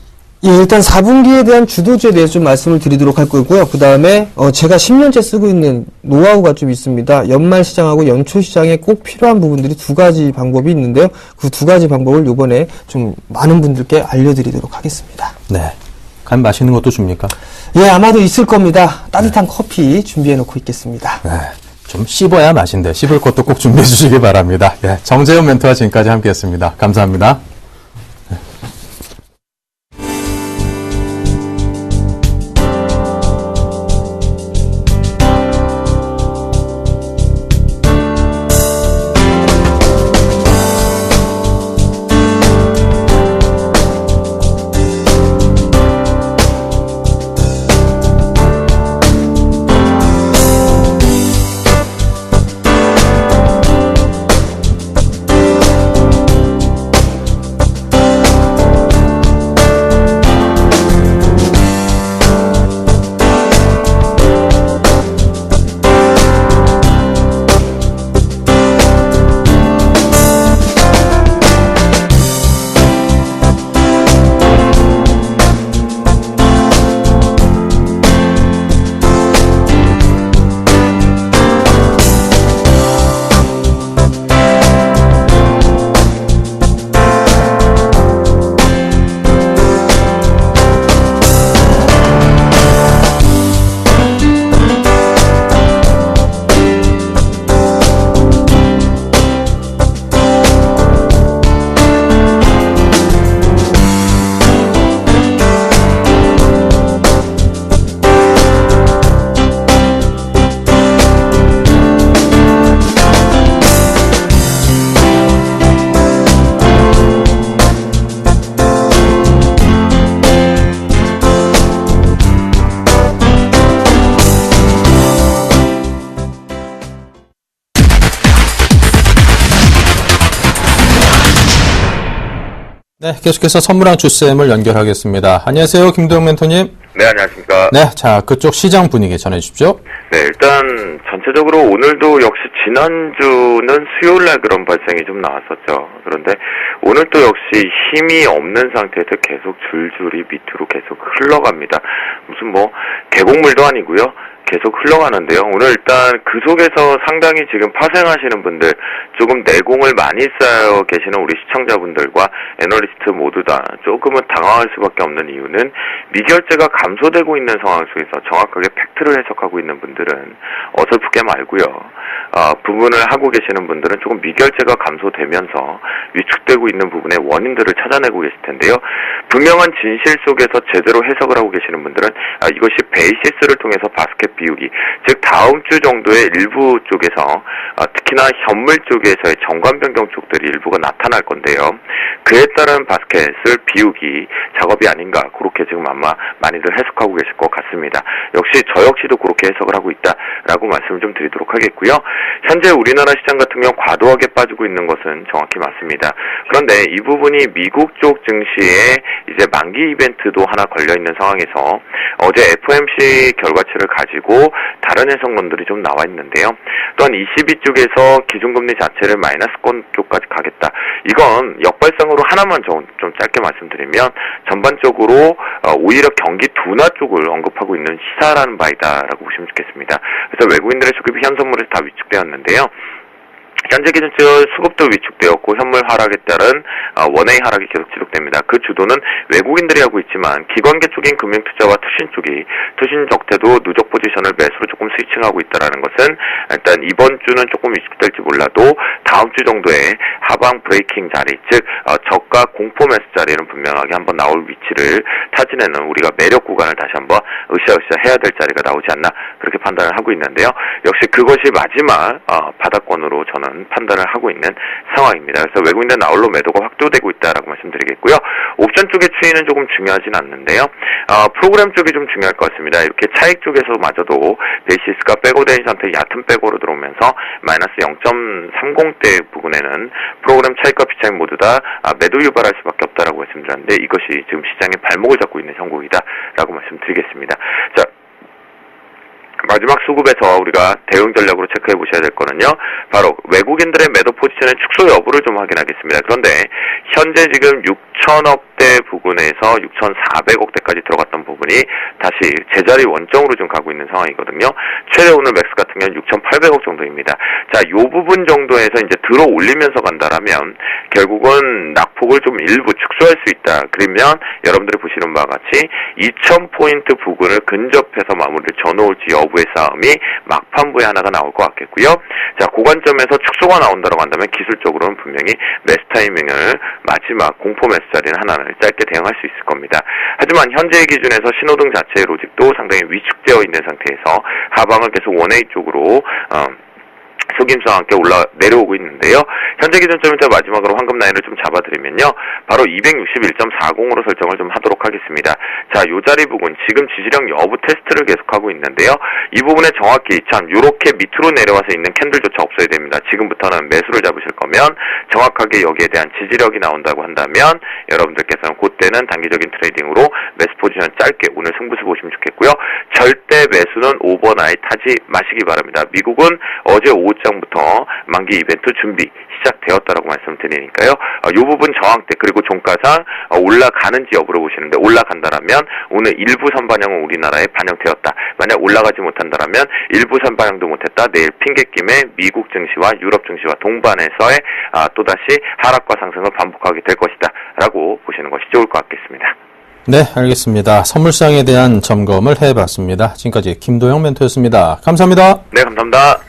예, 일단 4분기에 대한 주도주에 대해서 좀 말씀을 드리도록 할 거고요. 그 다음에 제가 10년째 쓰고 있는 노하우가 좀 있습니다. 연말 시장하고 연초 시장에 꼭 필요한 부분들이 두 가지 방법이 있는데요. 그 두 가지 방법을 이번에 좀 많은 분들께 알려드리도록 하겠습니다. 네. 간 맛있는 것도 줍니까? 예, 아마도 있을 겁니다. 따뜻한 커피 준비해 놓고 있겠습니다. 네. 좀 씹어야 맛인데 씹을 것도 꼭 준비해 주시기 바랍니다. 예, 정재훈 멘토와 지금까지 함께했습니다. 감사합니다. 네, 계속해서 선물왕 주쌤을 연결하겠습니다. 안녕하세요, 김도영 멘토님. 네, 안녕하십니까. 네, 자, 그쪽 시장 분위기 전해주십시오. 네, 일단 전체적으로 오늘도 역시 지난주는 수요일날 그런 발생이 좀 나왔었죠. 그런데 오늘 또 역시 힘이 없는 상태에서 계속 줄줄이 밑으로 계속 흘러갑니다. 무슨 계곡물도 아니고요. 계속 흘러가는데요. 오늘 일단 그 속에서 상당히 지금 파생하시는 분들, 조금 내공을 많이 쌓여 계시는 우리 시청자분들과 애널리스트 모두 다 조금은 당황할 수밖에 없는 이유는 미결제가 감소되고 있는 상황 속에서 정확하게 팩트를 해석하고 있는 분들은 어설프게 말고요. 부분을 하고 계시는 분들은 조금 미결제가 감소되면서 위축되고 있는 부분의 원인들을 찾아내고 계실 텐데요. 분명한 진실 속에서 제대로 해석을 하고 계시는 분들은 이것이 베이시스를 통해서 바스켓 비우기, 즉 다음 주 정도에 일부 쪽에서 특히나 현물 쪽에서의 정관 변경 쪽들이 일부가 나타날 건데요. 그에 따른 바스켓을 비우기 작업이 아닌가, 그렇게 지금 아마 많이들 해석하고 계실 것 같습니다. 역시 저 역시도 그렇게 해석을 하고 있다라고 말씀을 좀 드리도록 하겠고요. 현재 우리나라 시장 같은 경우 과도하게 빠지고 있는 것은 정확히 맞습니다. 그런데 이 부분이 미국 쪽 증시에 이제 만기 이벤트도 하나 걸려 있는 상황에서 어제 FOMC 결과치를 가지고 다른 해석론들이 좀 나와 있는데요. 또한 ECB 쪽에서 기준금리 자체를 마이너스권 쪽까지 가겠다. 이건 역발상으로 하나만 좀 짧게 말씀드리면 전반적으로 오히려 경기 둔화 쪽을 언급하고 있는 시사라는 바이다라고 보시면 좋겠습니다. 그래서 외국인들의 수급이 현 선물에서 다 위축되었는데요. 현재 기준치의 수급도 위축되었고 현물 하락에 따른 원화의 하락이 계속 지속됩니다. 그 주도는 외국인들이 하고 있지만 기관계 쪽인 금융투자와 투신 쪽이 투신 적태도 누적 포지션을 매수로 조금 스위칭하고 있다는 것은 일단 이번 주는 조금 위축될지 몰라도 다음 주 정도에 하방 브레이킹 자리, 즉 저가 공포 매수 자리는 분명하게 한번 나올 위치를 타진해는 우리가 매력 구간을 다시 한번 으쌰으쌰 해야 될 자리가 나오지 않나, 그렇게 판단을 하고 있는데요. 역시 그것이 마지막 바닥권으로 저는 판단을 하고 있는 상황입니다. 그래서 외국인들 나홀로 매도가 확대되고 있다라고 말씀드리겠고요. 옵션 쪽의 추이는 조금 중요하진 않는데요. 프로그램 쪽이 좀 중요할 것 같습니다. 이렇게 차익 쪽에서마저도 베이시스가 백오된 상태 얕은 백오로 들어오면서 마이너스 0.30대 부분에는 프로그램 차익과 비차익 모두 다 매도 유발할 수밖에 없다라고 말씀드렸는데, 이것이 지금 시장의 발목을 잡고 있는 형국이다라고 말씀드리겠습니다. 자, 마지막 수급에서 우리가 대응 전략으로 체크해 보셔야 될 거는요, 바로 외국인들의 매도 포지션의 축소 여부를 좀 확인하겠습니다. 그런데 현재 지금 6천억대 부근에서 6,400억대까지 들어갔던 부분이 다시 제자리 원점으로 좀 가고 있는 상황이거든요. 최대 오늘 맥스 같은 경우는 6,800억 정도입니다. 자, 요 부분 정도에서 이제 들어 올리면서 간다라면 결국은 낙폭을 좀 일부 축소할 수 있다. 그러면 여러분들이 보시는 바와 같이 2,000포인트 부근을 근접해서 마무리를 져놓을지 여부의 싸움이 막판부에 하나가 나올 것 같겠고요. 자, 고관점에서 축소가 나온다고 한다면 기술적으로는 분명히 매수 타이밍을 마지막 공포 매수 자리는 하나를 짧게 대응할 수 있을 겁니다. 하지만 현재의 기준에서 신호등 자체의 로직도 상당히 위축되어 있는 상태에서 하방을 계속 원웨이 쪽으로 속임수와 함께 내려오고 있는데요. 현재 기준점부터 마지막으로 황금 라인을 좀 잡아드리면요, 바로 261.40으로 설정을 좀 하도록 하겠습니다. 자, 요 자리 부분 지금 지지력 여부 테스트를 계속하고 있는데요. 이 부분에 정확히 참 요렇게 밑으로 내려와서 있는 캔들조차 없어야 됩니다. 지금부터는 매수를 잡으실 거면 정확하게 여기에 대한 지지력이 나온다고 한다면 여러분들께서는 그때는 단기적인 트레이딩으로 매수 포지션 짧게 오늘 승부수 보시면 좋겠고요. 절대 매수는 오버나잇 하지 마시기 바랍니다. 미국은 어제 오후장부터 만기 이벤트 준비 시작되었다라고 말씀드리니까요. 이 부분 저항대 그리고 종가상 올라가는지 여부를 보시는데, 올라간다라면 오늘 일부 선반영은 우리나라에 반영되었다. 만약 올라가지 못한다라면 일부 선반영도 못했다. 내일 핑계김에 미국 증시와 유럽 증시와 동반해서의 또다시 하락과 상승을 반복하게 될 것이다 라고 보시는 것이 좋을 것 같겠습니다. 네, 알겠습니다. 선물시장에 대한 점검을 해봤습니다. 지금까지 김도영 멘토였습니다. 감사합니다. 네, 감사합니다.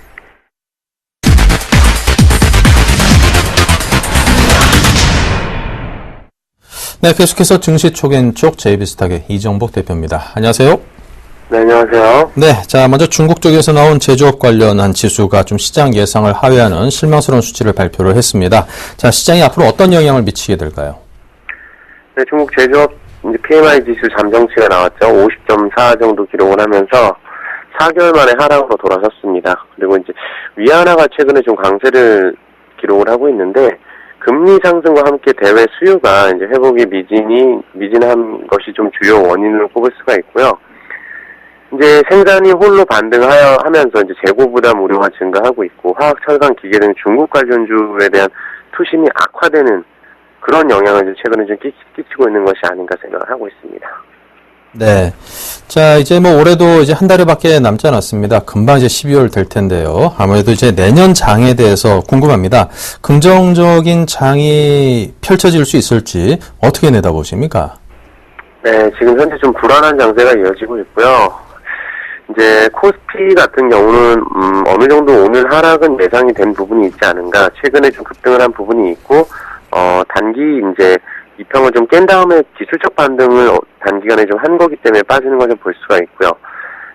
네, 계속해서 증시 초견 쪽 JB스탁의 이정복 대표입니다. 안녕하세요. 네, 안녕하세요. 네, 자, 먼저 중국 쪽에서 나온 제조업 관련한 지수가 좀 시장 예상을 하회하는 실망스러운 수치를 발표를 했습니다. 자, 시장이 앞으로 어떤 영향을 미치게 될까요? 네, 중국 제조업 이제 PMI 지수 잠정치가 나왔죠. 50.4 정도 기록을 하면서 4개월 만에 하락으로 돌아섰습니다. 그리고 이제 위안화가 최근에 좀 강세를 기록을 하고 있는데, 금리 상승과 함께 대외 수요가 이제 회복이 미진한 것이 좀 주요 원인으로 꼽을 수가 있고요. 이제 생산이 홀로 반등하면서 이제 재고 부담 우려가 증가하고 있고, 화학, 철강, 기계 등 중국 관련주에 대한 투심이 악화되는 그런 영향을 이제 최근에 좀 끼치고 있는 것이 아닌가 생각을 하고 있습니다. 네. 자, 이제 뭐 올해도 이제 한 달여밖에 남지 않았습니다. 금방 이제 12월 될 텐데요. 아무래도 이제 내년 장에 대해서 궁금합니다. 긍정적인 장이 펼쳐질 수 있을지 어떻게 내다보십니까? 네, 지금 현재 좀 불안한 장세가 이어지고 있고요. 이제 코스피 같은 경우는 어느 정도 오늘 하락은 예상이 된 부분이 있지 않은가. 최근에 좀 급등을 한 부분이 있고 단기 이제 이평을 좀 깬 다음에 기술적 반등을 단기간에 좀 한 거기 때문에 빠지는 걸 좀 볼 수가 있고요.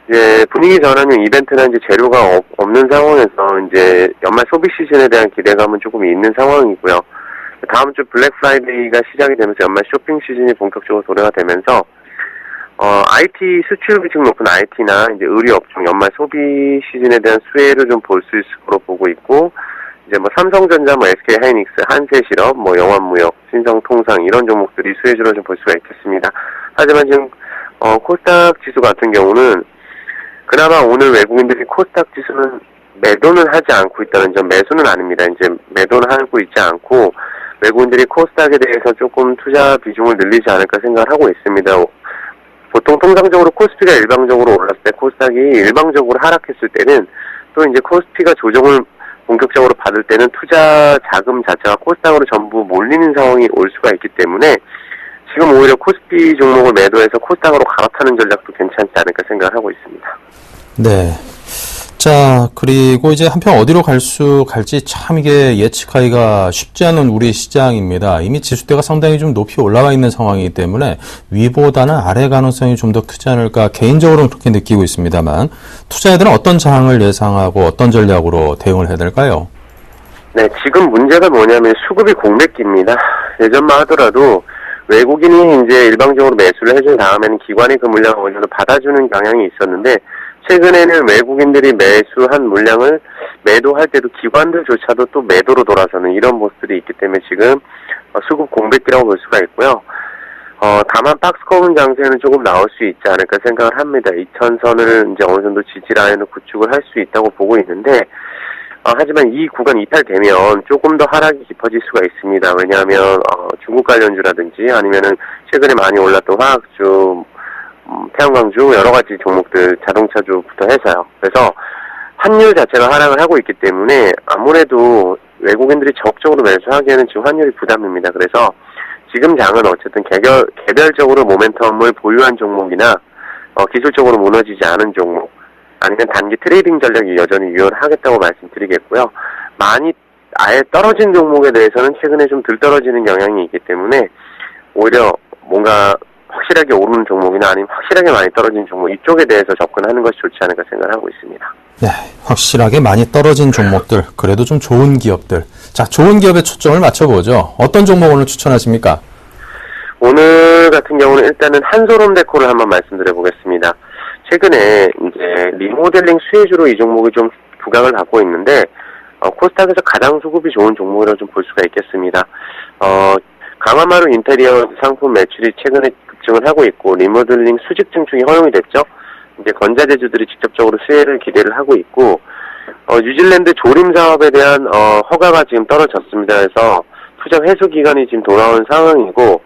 이제 분위기 전환용 이벤트나 이제 재료가 없는 상황에서 이제 연말 소비 시즌에 대한 기대감은 조금 있는 상황이고요. 다음 주 블랙 프라이데이가 시작이 되면서 연말 쇼핑 시즌이 본격적으로 도래가 되면서 IT 수출 비중 높은 IT나 이제 의류 업종 연말 소비 시즌에 대한 수혜를 좀 볼 수 있을 거로 보고 있고, 이제 뭐 삼성전자, 뭐 SK 하이닉스, 한세실업, 뭐 영환무역, 신성통상 이런 종목들이 수혜주로 좀 볼 수가 있겠습니다. 하지만 지금 코스닥 지수 같은 경우는 그나마 오늘 외국인들이 코스닥 지수는 매도는 하지 않고 있다는 점, 매수는 아닙니다. 이제 매도는 하고 있지 않고 외국인들이 코스닥에 대해서 조금 투자 비중을 늘리지 않을까 생각을 하고 있습니다. 보통 통상적으로 코스피가 일방적으로 올랐을 때 코스닥이 일방적으로 하락했을 때는 또 이제 코스피가 조정을 본격적으로 받을 때는 투자 자금 자체가 코스닥으로 전부 몰리는 상황이 올 수가 있기 때문에 지금 오히려 코스피 종목을 매도해서 코스닥으로 갈아타는 전략도 괜찮지 않을까 생각을 하고 있습니다. 네. 자, 그리고 이제 한편 어디로 갈지 참 이게 예측하기가 쉽지 않은 우리 시장입니다. 이미 지수대가 상당히 좀 높이 올라가 있는 상황이기 때문에 위보다는 아래 가능성이 좀 더 크지 않을까 개인적으로는 그렇게 느끼고 있습니다만 투자자들은 어떤 장을 예상하고 어떤 전략으로 대응을 해야 될까요? 네, 지금 문제가 뭐냐면 수급이 공백기입니다. 예전만 하더라도 외국인이 이제 일방적으로 매수를 해준 다음에는 기관이 그 물량을 어느 정도 받아주는 경향이 있었는데 최근에는 외국인들이 매수한 물량을 매도할 때도 기관들조차도 또 매도로 돌아서는 이런 모습들이 있기 때문에 지금 수급 공백기라고 볼 수가 있고요. 다만 박스권 장세는 조금 나올 수 있지 않을까 생각을 합니다. 2000선을 이제 어느 정도 지지 라인을 구축을 할 수 있다고 보고 있는데 하지만 이 구간 이탈되면 조금 더 하락이 깊어질 수가 있습니다. 왜냐하면 중국 관련주라든지 아니면은 최근에 많이 올랐던 화학주, 태양광주 여러 가지 종목들 자동차주부터 해서요. 그래서 환율 자체가 하락을 하고 있기 때문에 아무래도 외국인들이 적극적으로 매수하기에는 지금 환율이 부담입니다. 그래서 지금 장은 어쨌든 개별적으로 모멘텀을 보유한 종목이나 기술적으로 무너지지 않은 종목 아니면 단기 트레이딩 전략이 여전히 유효하겠다고 말씀드리겠고요. 많이 아예 떨어진 종목에 대해서는 최근에 좀 덜 떨어지는 경향이 있기 때문에 오히려 뭔가 확실하게 오르는 종목이나 아니면 확실하게 많이 떨어진 종목 이쪽에 대해서 접근하는 것이 좋지 않을까 생각을 하고 있습니다. 네, 확실하게 많이 떨어진 종목들, 그래도 좀 좋은 기업들. 자, 좋은 기업에 초점을 맞춰보죠. 어떤 종목 오늘 추천하십니까? 오늘 같은 경우는 일단은 한솔홈데코를 한번 말씀드려 보겠습니다. 최근에 이제 리모델링 수혜주로 이 종목이 좀 부각을 갖고 있는데 코스닥에서 가장 수급이 좋은 종목이라고 좀 볼 수가 있겠습니다. 강화마루 인테리어 상품 매출이 최근에 급증을 하고 있고 리모델링 수직 증축이 허용이 됐죠. 이제 건자재주들이 직접적으로 수혜를 기대를 하고 있고 뉴질랜드 조림 사업에 대한 허가가 지금 떨어졌습니다. 그래서 투자 회수 기간이 지금 돌아온 상황이고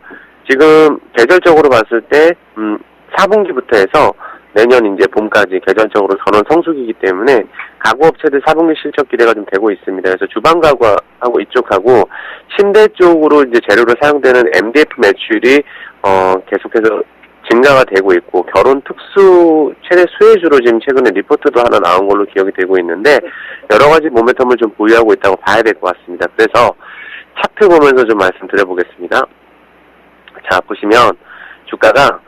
지금 계절적으로 봤을 때 4분기부터 해서 내년 이제 봄까지 계절적으로 전원 성수기이기 때문에 가구업체들 4분기 실적 기대가 좀 되고 있습니다. 그래서 주방 가구하고 이쪽하고 침대 쪽으로 이제 재료로 사용되는 MDF 매출이 계속해서 증가가 되고 있고 결혼 특수 최대 수혜주로 지금 최근에 리포트도 하나 나온 걸로 기억이 되고 있는데 여러 가지 모멘텀을 좀 보유하고 있다고 봐야 될 것 같습니다. 그래서 차트 보면서 좀 말씀드려보겠습니다. 자, 보시면 주가가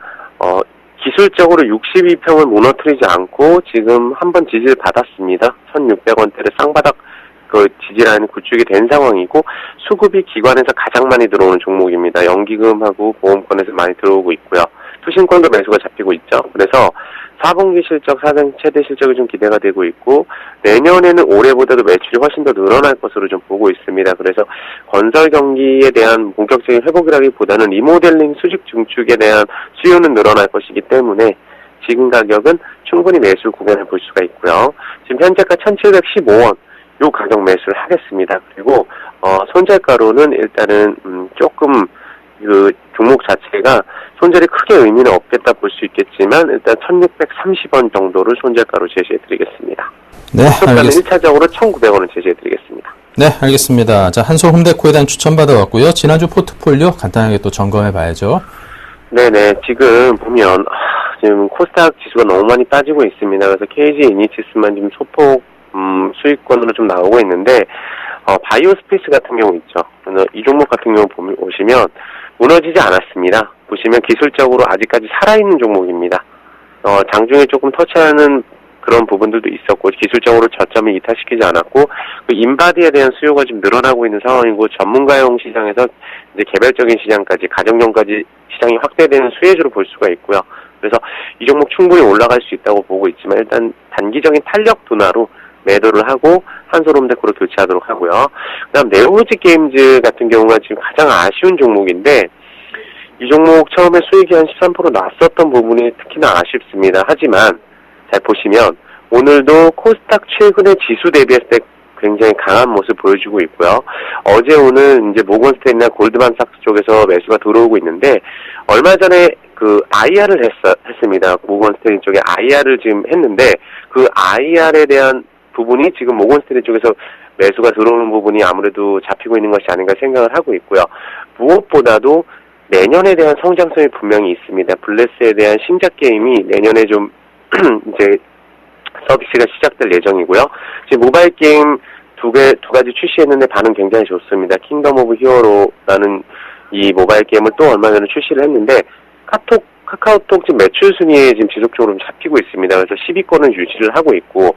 기술적으로 62평을 무너뜨리지 않고 지금 한번 지지를 받았습니다. 1600원대를 쌍바닥 그 지지라인 구축이 된 상황이고 수급이 기관에서 가장 많이 들어오는 종목입니다. 연기금하고 보험권에서 많이 들어오고 있고요. 투신권도 매수가 잡히고 있죠. 그래서 4분기 실적, 사상 최대 실적이 좀 기대가 되고 있고 내년에는 올해보다도 매출이 훨씬 더 늘어날 것으로 좀 보고 있습니다. 그래서 건설 경기에 대한 본격적인 회복이라기보다는 리모델링 수직 증축에 대한 수요는 늘어날 것이기 때문에 지금 가격은 충분히 매수 구간을 볼 수가 있고요. 지금 현재가 1715원 요 가격 매수를 하겠습니다. 그리고 손절가로는 일단은 조금 그 종목 자체가 손절이 크게 의미는 없겠다 볼 수 있겠지만 일단 1630원 정도를 손절가로 제시해드리겠습니다. 네, 목표가는 알겠습니다. 1차적으로 1900원을 제시해드리겠습니다. 네, 알겠습니다. 자, 한솔홈데코에 대한 추천받아왔고요. 지난주 포트폴리오 간단하게 또 점검해봐야죠. 네네, 지금 보면 지금 코스닥 지수가 너무 많이 빠지고 있습니다. 그래서 KG 이니치스만 지금 소폭 수익권으로 좀 나오고 있는데 바이오 스페이스 같은 경우 있죠. 이 종목 같은 경우 보시면 무너지지 않았습니다. 보시면 기술적으로 아직까지 살아있는 종목입니다. 장중에 조금 터치하는 그런 부분들도 있었고 기술적으로 저점을 이탈시키지 않았고 그 인바디에 대한 수요가 지금 늘어나고 있는 상황이고 전문가용 시장에서 이제 개별적인 시장까지 가정용까지 시장이 확대되는 수혜주로 볼 수가 있고요. 그래서 이 종목 충분히 올라갈 수 있다고 보고 있지만 일단 단기적인 탄력 둔화로 매도를 하고 한솔홈데코로 교체하도록 하고요. 그다음 네오지 게임즈 같은 경우가 지금 가장 아쉬운 종목인데 이 종목 처음에 수익이 한 13% 났었던 부분이 특히나 아쉽습니다. 하지만 잘 보시면 오늘도 코스닥 최근의 지수 대비했을 때 굉장히 강한 모습 보여주고 있고요. 어제 오늘 이제 모건스탠이나 골드만삭스 쪽에서 매수가 들어오고 있는데 얼마 전에 그 IR을 했습니다. 모건스탠 쪽에 IR을 지금 했는데 그 IR에 대한 부분이 지금 모건스탠 쪽에서 매수가 들어오는 부분이 아무래도 잡히고 있는 것이 아닌가 생각을 하고 있고요. 무엇보다도 내년에 대한 성장성이 분명히 있습니다. 블레스에 대한 신작 게임이 내년에 좀 이제 서비스가 시작될 예정이고요. 지금 모바일 게임 두 가지 출시했는데 반응 굉장히 좋습니다. 킹덤 오브 히어로라는 이 모바일 게임을 또 얼마 전에 출시를 했는데 카카오톡 지금 매출 순위에 지금 지속적으로 잡히고 있습니다. 그래서 10위권을 유지를 하고 있고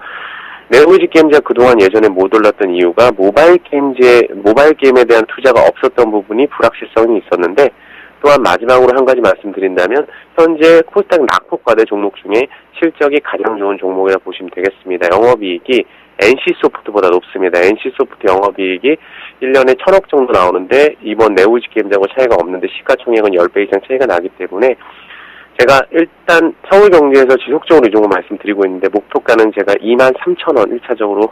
네오지 게임즈가 그동안 예전에 못 올랐던 이유가 모바일 게임에 대한 투자가 없었던 부분이 불확실성이 있었는데 또한 마지막으로 한 가지 말씀드린다면 현재 코스닥 낙폭과대 종목 중에 실적이 가장 좋은 종목이라 보시면 되겠습니다. 영업이익이 NC소프트보다 높습니다. NC소프트 영업이익이 1년에 1000억 정도 나오는데 이번 네오지 게임즈하고 차이가 없는데 시가총액은 10배 이상 차이가 나기 때문에 제가 일단 서울경제에서 지속적으로 이 종목 말씀드리고 있는데 목표가는 제가 23,000원 1차적으로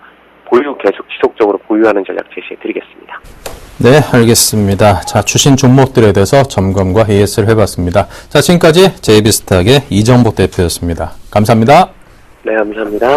계속 지속적으로 보유하는 전략 제시해드리겠습니다. 네, 알겠습니다. 자, 주신 종목들에 대해서 점검과 AS를 해봤습니다. 자, 지금까지 JB스탁의 이정복 대표였습니다. 감사합니다. 네, 감사합니다.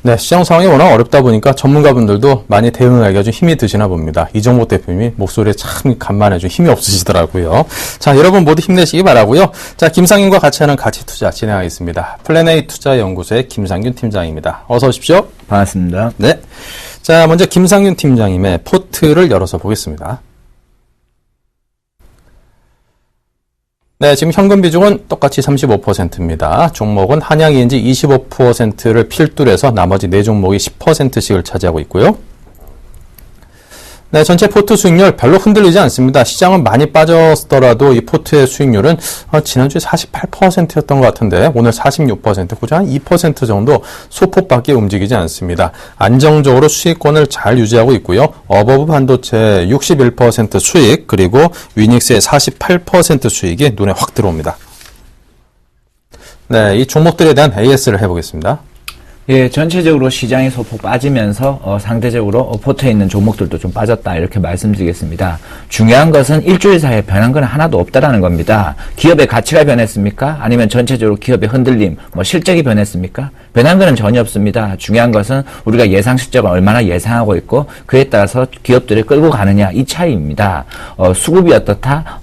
네, 시장 상황이 워낙 어렵다 보니까 전문가분들도 많이 대응하기가 좀 힘이 드시나 봅니다. 이정복 대표님이 목소리에 참 간만에 좀 힘이 없으시더라고요. 자, 여러분 모두 힘내시기 바라고요. 자, 김상윤과 같이 하는 가치투자 진행하겠습니다. 플랜A 투자연구소의 김상윤 팀장입니다. 어서 오십시오. 반갑습니다. 네. 자, 먼저 김상윤 팀장님의 포트를 열어서 보겠습니다. 네, 지금 현금 비중은 똑같이 35%입니다. 종목은 한양ENG 25%를 필두로 해서 나머지 4종목이 10%씩을 차지하고 있고요. 네, 전체 포트 수익률 별로 흔들리지 않습니다. 시장은 많이 빠졌더라도 이 포트의 수익률은 지난주에 48%였던 것 같은데 오늘 46%, 그저 한 2% 정도 소폭밖에 움직이지 않습니다. 안정적으로 수익권을 잘 유지하고 있고요. 어버브 반도체 61% 수익, 그리고 위닉스의 48% 수익이 눈에 확 들어옵니다. 네, 이 종목들에 대한 AS를 해보겠습니다. 예, 전체적으로 시장이 소폭 빠지면서 상대적으로 포트에 있는 종목들도 좀 빠졌다 이렇게 말씀드리겠습니다. 중요한 것은 일주일 사이에 변한 건 하나도 없다라는 겁니다. 기업의 가치가 변했습니까? 아니면 전체적으로 기업의 흔들림, 실적이 변했습니까? 변한 거는 전혀 없습니다. 중요한 것은 우리가 예상 실적을 얼마나 예상하고 있고 그에 따라서 기업들을 끌고 가느냐 이 차이입니다. 수급이 어떻다?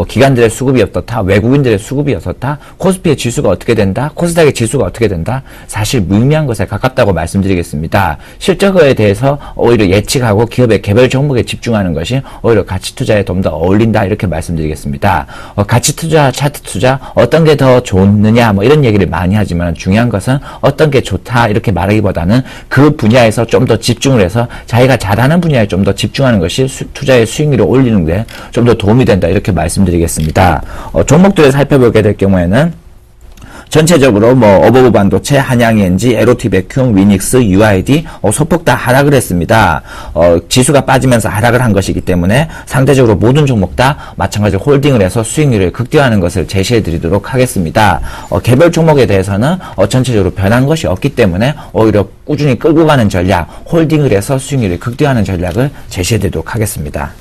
기관들의 수급이 어떻다? 외국인들의 수급이 어떻다? 코스피의 지수가 어떻게 된다? 코스닥의 지수가 어떻게 된다? 사실 영리한 것에 가깝다고 말씀드리겠습니다. 실적에 대해서 오히려 예측하고 기업의 개별 종목에 집중하는 것이 오히려 가치 투자에 좀 더 어울린다 이렇게 말씀드리겠습니다. 가치 투자, 차트 투자 어떤 게 더 좋느냐 뭐 이런 얘기를 많이 하지만 중요한 것은 어떤 게 좋다 이렇게 말하기보다는 그 분야에서 좀 더 집중을 해서 자기가 잘하는 분야에 좀 더 집중하는 것이 투자의 수익률을 올리는 데 좀 더 도움이 된다 이렇게 말씀드리겠습니다. 종목들을 살펴보게 될 경우에는 전체적으로 어버브 반도체, 한양ENG, 에로티 베큐um, 위닉스, UID 소폭 다 하락을 했습니다. 지수가 빠지면서 하락을 한 것이기 때문에 상대적으로 모든 종목 다 마찬가지로 홀딩을 해서 수익률을 극대화하는 것을 제시해 드리도록 하겠습니다. 개별 종목에 대해서는 전체적으로 변한 것이 없기 때문에 오히려 꾸준히 끌고 가는 전략, 홀딩을 해서 수익률을 극대화하는 전략을 제시해 드리도록 하겠습니다.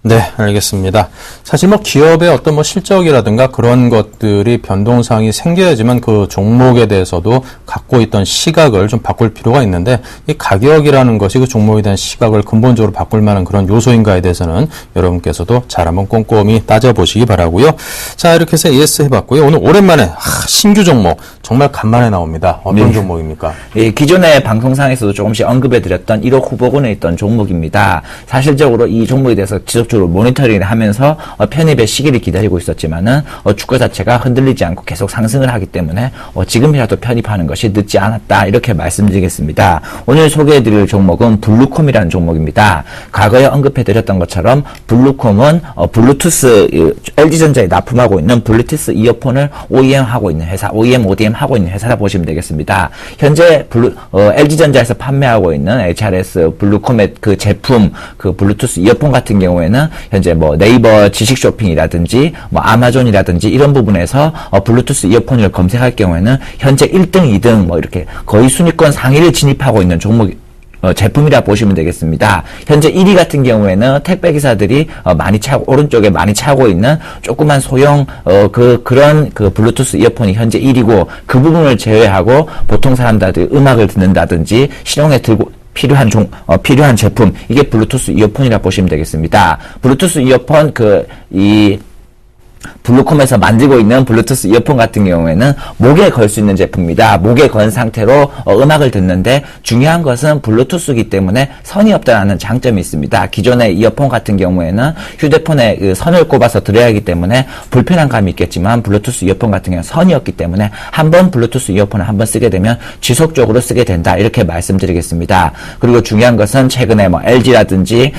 네, 알겠습니다. 사실 기업의 어떤 실적이라든가 그런 것들이 변동사항이 생겨야지만 그 종목에 대해서도 갖고 있던 시각을 좀 바꿀 필요가 있는데 이 가격이라는 것이 그 종목에 대한 시각을 근본적으로 바꿀 만한 그런 요소인가에 대해서는 여러분께서도 잘 한번 꼼꼼히 따져보시기 바라고요. 자, 이렇게 해서 ES 해봤고요. 오늘 오랜만에 신규 종목 정말 간만에 나옵니다. 어떤 종목입니까? 예, 기존의 방송상에서도 조금씩 언급해드렸던 1호 후보군에 있던 종목입니다. 사실적으로 이 종목에 대해서 지속적으로 모니터링을 하면서 편입의 시기를 기다리고 있었지만은 주가 자체가 흔들리지 않고 계속 상승을 하기 때문에 지금이라도 편입하는 것이 늦지 않았다 이렇게 말씀드리겠습니다. 오늘 소개해드릴 종목은 블루콤이라는 종목입니다. 과거에 언급해드렸던 것처럼 블루콤은 블루투스 LG전자에 납품하고 있는 블루투스 이어폰을 OEM하고 있는 회사, OEM 하고 있는 회사라 보시면 되겠습니다. 현재 LG전자에서 판매하고 있는 HRS 블루콤의 그 제품, 그 블루투스 이어폰 같은 경우에는 현재 네이버 지식 쇼핑이라든지 아마존이라든지 이런 부분에서 블루투스 이어폰을 검색할 경우에는 현재 1등, 2등 이렇게 거의 순위권 상위를 진입하고 있는 종목 제품이라 보시면 되겠습니다. 현재 1위 같은 경우에는 택배 기사들이 오른쪽에 많이 차고 있는 조그만 소형 그런 블루투스 이어폰이 현재 1위고 그 부분을 제외하고 보통 사람들이 음악을 듣는다든지 실용에 들고 필요한 제품, 이게 블루투스 이어폰이라 보시면 되겠습니다. 블루투스 이어폰 블루콤에서 만들고 있는 블루투스 이어폰 같은 경우에는 목에 걸 수 있는 제품입니다. 목에 건 상태로 음악을 듣는데 중요한 것은 블루투스이기 때문에 선이 없다는 장점이 있습니다. 기존의 이어폰 같은 경우에는 휴대폰에 그 선을 꼽아서 들어야 하기 때문에 불편한 감이 있겠지만 블루투스 이어폰 같은 경우는 선이 없기 때문에 한번 블루투스 이어폰을 한번 쓰게 되면 지속적으로 쓰게 된다 이렇게 말씀드리겠습니다. 그리고 중요한 것은 최근에 LG라든지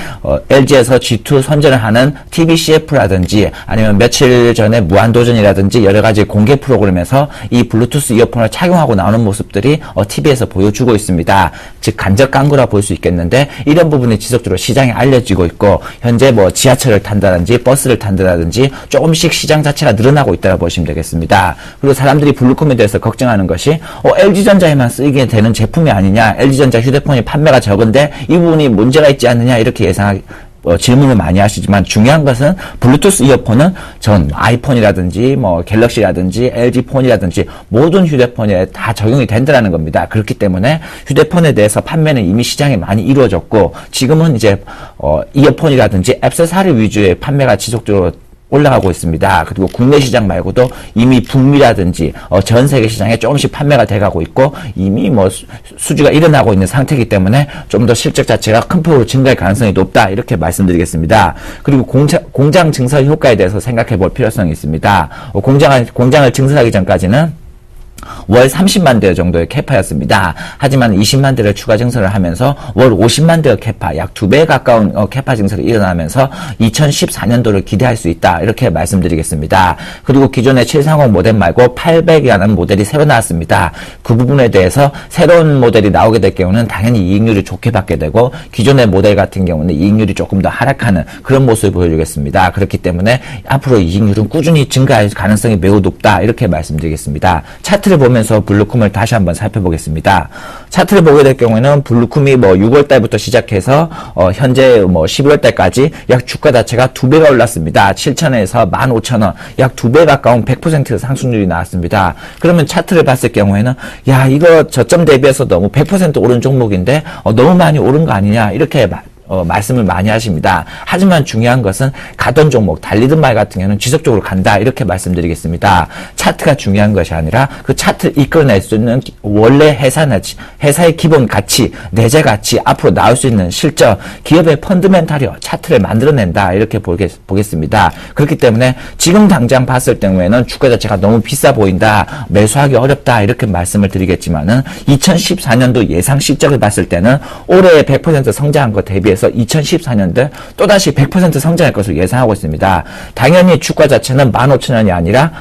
LG에서 G2 선전을 하는 TVCF라든지 아니면 며칠 전에 무한도전이라든지 여러 가지 공개 프로그램에서 이 블루투스 이어폰을 착용하고 나오는 모습들이 TV에서 보여주고 있습니다. 즉 간접 광고라 볼 수 있겠는데 이런 부분이 지속적으로 시장에 알려지고 있고 현재 지하철을 탄다든지 버스를 탄다든지 조금씩 시장 자체가 늘어나고 있다고 보시면 되겠습니다. 그리고 사람들이 블루콤에 대해서 걱정하는 것이 LG전자에만 쓰이게 되는 제품이 아니냐, LG전자 휴대폰이 판매가 적은데 이 부분이 문제가 있지 않느냐 이렇게 질문을 많이 하시지만 중요한 것은 블루투스 이어폰은 전 아이폰이라든지 갤럭시라든지 LG폰이라든지 모든 휴대폰에 다 적용이 된다는 겁니다. 그렇기 때문에 휴대폰에 대해서 판매는 이미 시장에 많이 이루어졌고 지금은 이제 이어폰이라든지 액세서리 위주의 판매가 지속적으로 올라가고 있습니다. 그리고 국내 시장 말고도 이미 북미라든지 전 세계 시장에 조금씩 판매가 돼가고 있고 이미 수주가 일어나고 있는 상태이기 때문에 좀 더 실적 자체가 큰 폭으로 증가할 가능성이 높다 이렇게 말씀드리겠습니다. 그리고 공장 증설 효과에 대해서 생각해 볼 필요성이 있습니다. 공장을 증설하기 전까지는 월 30만 대 정도의 캐파였습니다. 하지만 20만 대를 추가 증설을 하면서 월 50만 대의 캐파, 약 2배에 가까운 캐파 증설이 일어나면서 2014년도를 기대할 수 있다 이렇게 말씀드리겠습니다. 그리고 기존의 730 모델 말고 800이라는 모델이 새로 나왔습니다. 그 부분에 대해서 새로운 모델이 나오게 될 경우는 당연히 이익률이 좋게 받게 되고 기존의 모델 같은 경우는 이익률이 조금 더 하락하는 그런 모습을 보여주겠습니다. 그렇기 때문에 앞으로 이익률은 꾸준히 증가할 가능성이 매우 높다 이렇게 말씀드리겠습니다. 차트를 보면서 블루콤을 다시 한번 살펴보겠습니다. 차트를 보게 될 경우에는 블루콤이 6월 달부터 시작해서 현재 11월 달까지 약 주가 자체가 2배가 올랐습니다. 7,000원에서 15,000원, 약 2배 가까운 100% 상승률이 나왔습니다. 그러면 차트를 봤을 경우에는 이거 저점 대비해서 너무 100% 오른 종목인데 너무 많이 오른 거 아니냐 이렇게 말씀을 많이 하십니다. 하지만 중요한 것은 가던 종목, 달리던 말 같은 경우는 지속적으로 간다. 이렇게 말씀드리겠습니다. 차트가 중요한 것이 아니라 그 차트를 이끌어낼 수 있는 원래 회사의 기본 가치, 내재 가치, 앞으로 나올 수 있는 실적, 기업의 펀드멘탈이요. 차트를 만들어낸다. 이렇게 보겠습니다. 그렇기 때문에 지금 당장 봤을 경우에는 주가 자체가 너무 비싸 보인다. 매수하기 어렵다. 이렇게 말씀을 드리겠지만은 2014년도 예상 실적을 봤을 때는 올해 100% 성장한 것 대비해서 2014년도 또다시 100% 성장할 것으로 예상하고 있습니다. 당연히 주가 자체는 15,000원이 아니라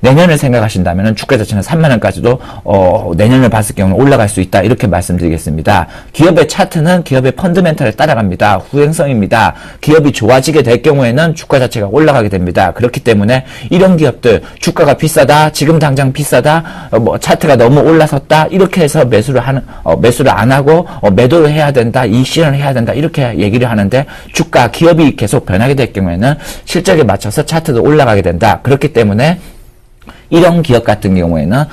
내년을 생각하신다면 주가 자체는 3만 원까지도 내년을 봤을 경우는 올라갈 수 있다. 이렇게 말씀드리겠습니다. 기업의 차트는 기업의 펀드멘탈을 따라갑니다. 후행성입니다. 기업이 좋아지게 될 경우에는 주가 자체가 올라가게 됩니다. 그렇기 때문에 이런 기업들 주가가 비싸다. 지금 당장 비싸다. 차트가 너무 올라섰다. 이렇게 해서 매수를 안 하고 매도를 해야 된다. 이익 실현을 해야 된다. 이렇게 얘기를 하는데 주가 기업이 계속 변하게 될 경우에는 실적에 맞춰서 차트도 올라가게 된다. 그렇기 때문에 이런 기업 같은 경우에는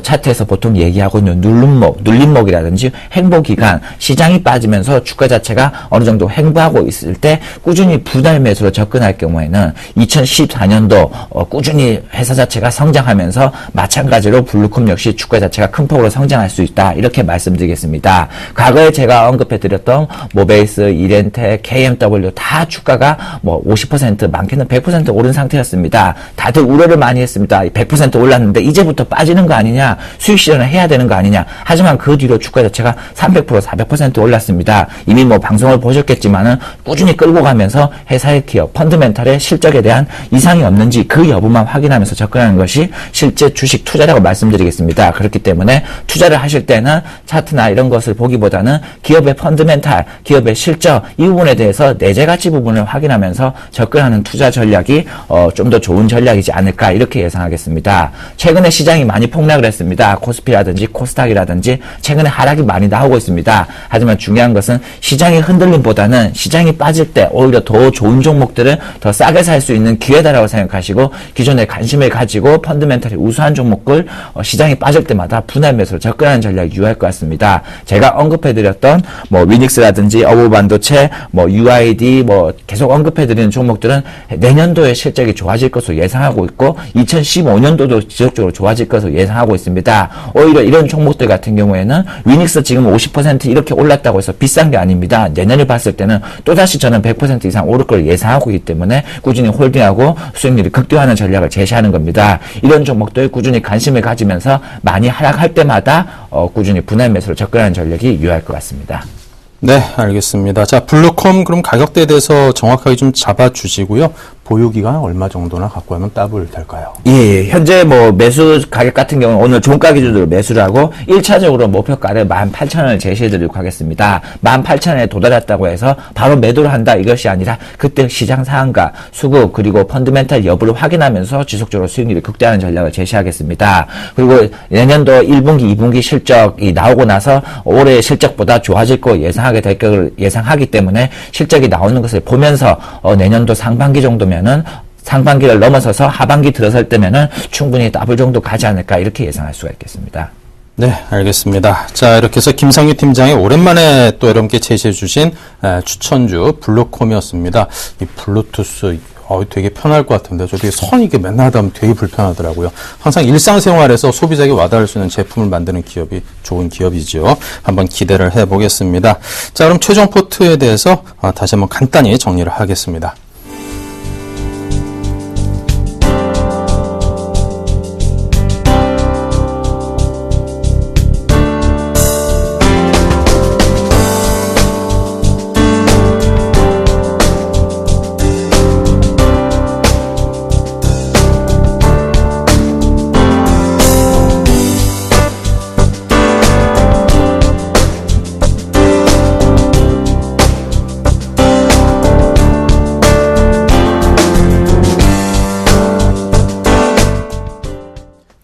차트에서 보통 얘기하고 있는 눌림목이라든지 횡보기간, 시장이 빠지면서 주가 자체가 어느 정도 횡보하고 있을 때 꾸준히 분할 매수로 접근할 경우에는 2014년도 꾸준히 회사 자체가 성장하면서 마찬가지로 블루콤 역시 주가 자체가 큰 폭으로 성장할 수 있다. 이렇게 말씀드리겠습니다. 과거에 제가 언급해드렸던 모베이스, 이렌텍, KMW 다 주가가 50% 많게는 100% 오른 상태였습니다. 다들 우려를 많이 했습니다. 100% 올랐는데 이제부터 빠지는 거 아니냐, 수익 실현을 해야 되는 거 아니냐. 하지만 그 뒤로 주가 자체가 300%, 400% 올랐습니다. 이미 방송을 보셨겠지만은 꾸준히 끌고 가면서 회사의 기업, 펀드멘탈의 실적에 대한 이상이 없는지 그 여부만 확인하면서 접근하는 것이 실제 주식 투자라고 말씀드리겠습니다. 그렇기 때문에 투자를 하실 때는 차트나 이런 것을 보기보다는 기업의 펀드멘탈, 기업의 실적 이 부분에 대해서 내재 가치 부분을 확인하면서 접근하는 투자 전략이 좀 더 좋은 전략이지 않을까 이렇게 예상하겠습니다. 최근에 시장이 많이 폭락을 했습니다. 코스피라든지 코스닥이라든지 최근에 하락이 많이 나오고 있습니다. 하지만 중요한 것은 시장의 흔들림보다는 시장이 빠질 때 오히려 더 좋은 종목들을 더 싸게 살 수 있는 기회다라고 생각하시고 기존에 관심을 가지고 펀드멘탈이 우수한 종목을 시장이 빠질 때마다 분할 매수로 접근하는 전략이 유효할 것 같습니다. 제가 언급해드렸던 위닉스라든지 어부반도체, UID 계속 언급해드리는 종목들은 내년도에 실적이 좋아질 것으로 예상하고 있고 2015년도도 지속적으로 좋아질 것으로 예상하고 있습니다. 오히려 이런 종목들 같은 경우에는 위닉스 지금 50% 이렇게 올랐다고 해서 비싼 게 아닙니다. 내년을 봤을 때는 또다시 저는 100% 이상 오를 걸 예상하고 있기 때문에 꾸준히 홀딩하고 수익률이 극대화하는 전략을 제시하는 겁니다. 이런 종목들 꾸준히 관심을 가지면서 많이 하락할 때마다 꾸준히 분할 매수로 접근하는 전략이 유효할 것 같습니다. 네, 알겠습니다. 자, 블루콤 그럼 가격대에 대해서 정확하게 좀 잡아주시고요. 보유기간 얼마 정도나 갖고 하면 따블 될까요? 예, 현재 매수 가격 같은 경우는 오늘 종가 기준으로 매수를 하고 1차적으로 목표가를 18,000원을 제시해드리고 하겠습니다. 18,000원에 도달했다고 해서 바로 매도를 한다 이것이 아니라 그때 시장 상한가, 수급 그리고 펀드멘탈 여부를 확인하면서 지속적으로 수익률을 극대화하는 전략을 제시하겠습니다. 그리고 내년도 1분기, 2분기 실적이 나오고 나서 올해 실적보다 좋아질 거 예상하게 될 것을 예상하기 때문에 실적이 나오는 것을 보면서 내년도 상반기 정도면 상반기를 넘어서서 하반기 들어설 때면은 충분히 더블 정도 가지 않을까 이렇게 예상할 수가 있겠습니다. 네, 알겠습니다. 자, 이렇게 해서 김성희 팀장이 오랜만에 또 여러분께 제시해 주신 추천주 블루콤이었습니다. 이 블루투스 되게 편할 것 같은데 저기 선이 이게 맨날 하다 보면 되게 불편하더라고요. 항상 일상생활에서 소비자에게 와닿을 수 있는 제품을 만드는 기업이 좋은 기업이죠. 한번 기대를 해보겠습니다. 자, 그럼 최종 포트에 대해서 다시 한번 간단히 정리를 하겠습니다.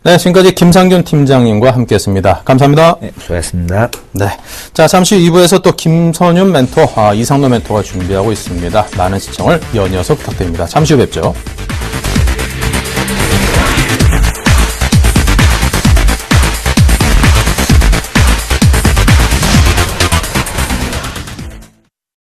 네, 지금까지 김상균 팀장님과 함께했습니다. 감사합니다. 네, 수고하셨습니다. 네, 자 잠시 후 2부에서 또 김선윤 멘토, 이상로 멘토가 준비하고 있습니다. 많은 시청을 연이어서 부탁드립니다. 잠시 후 뵙죠.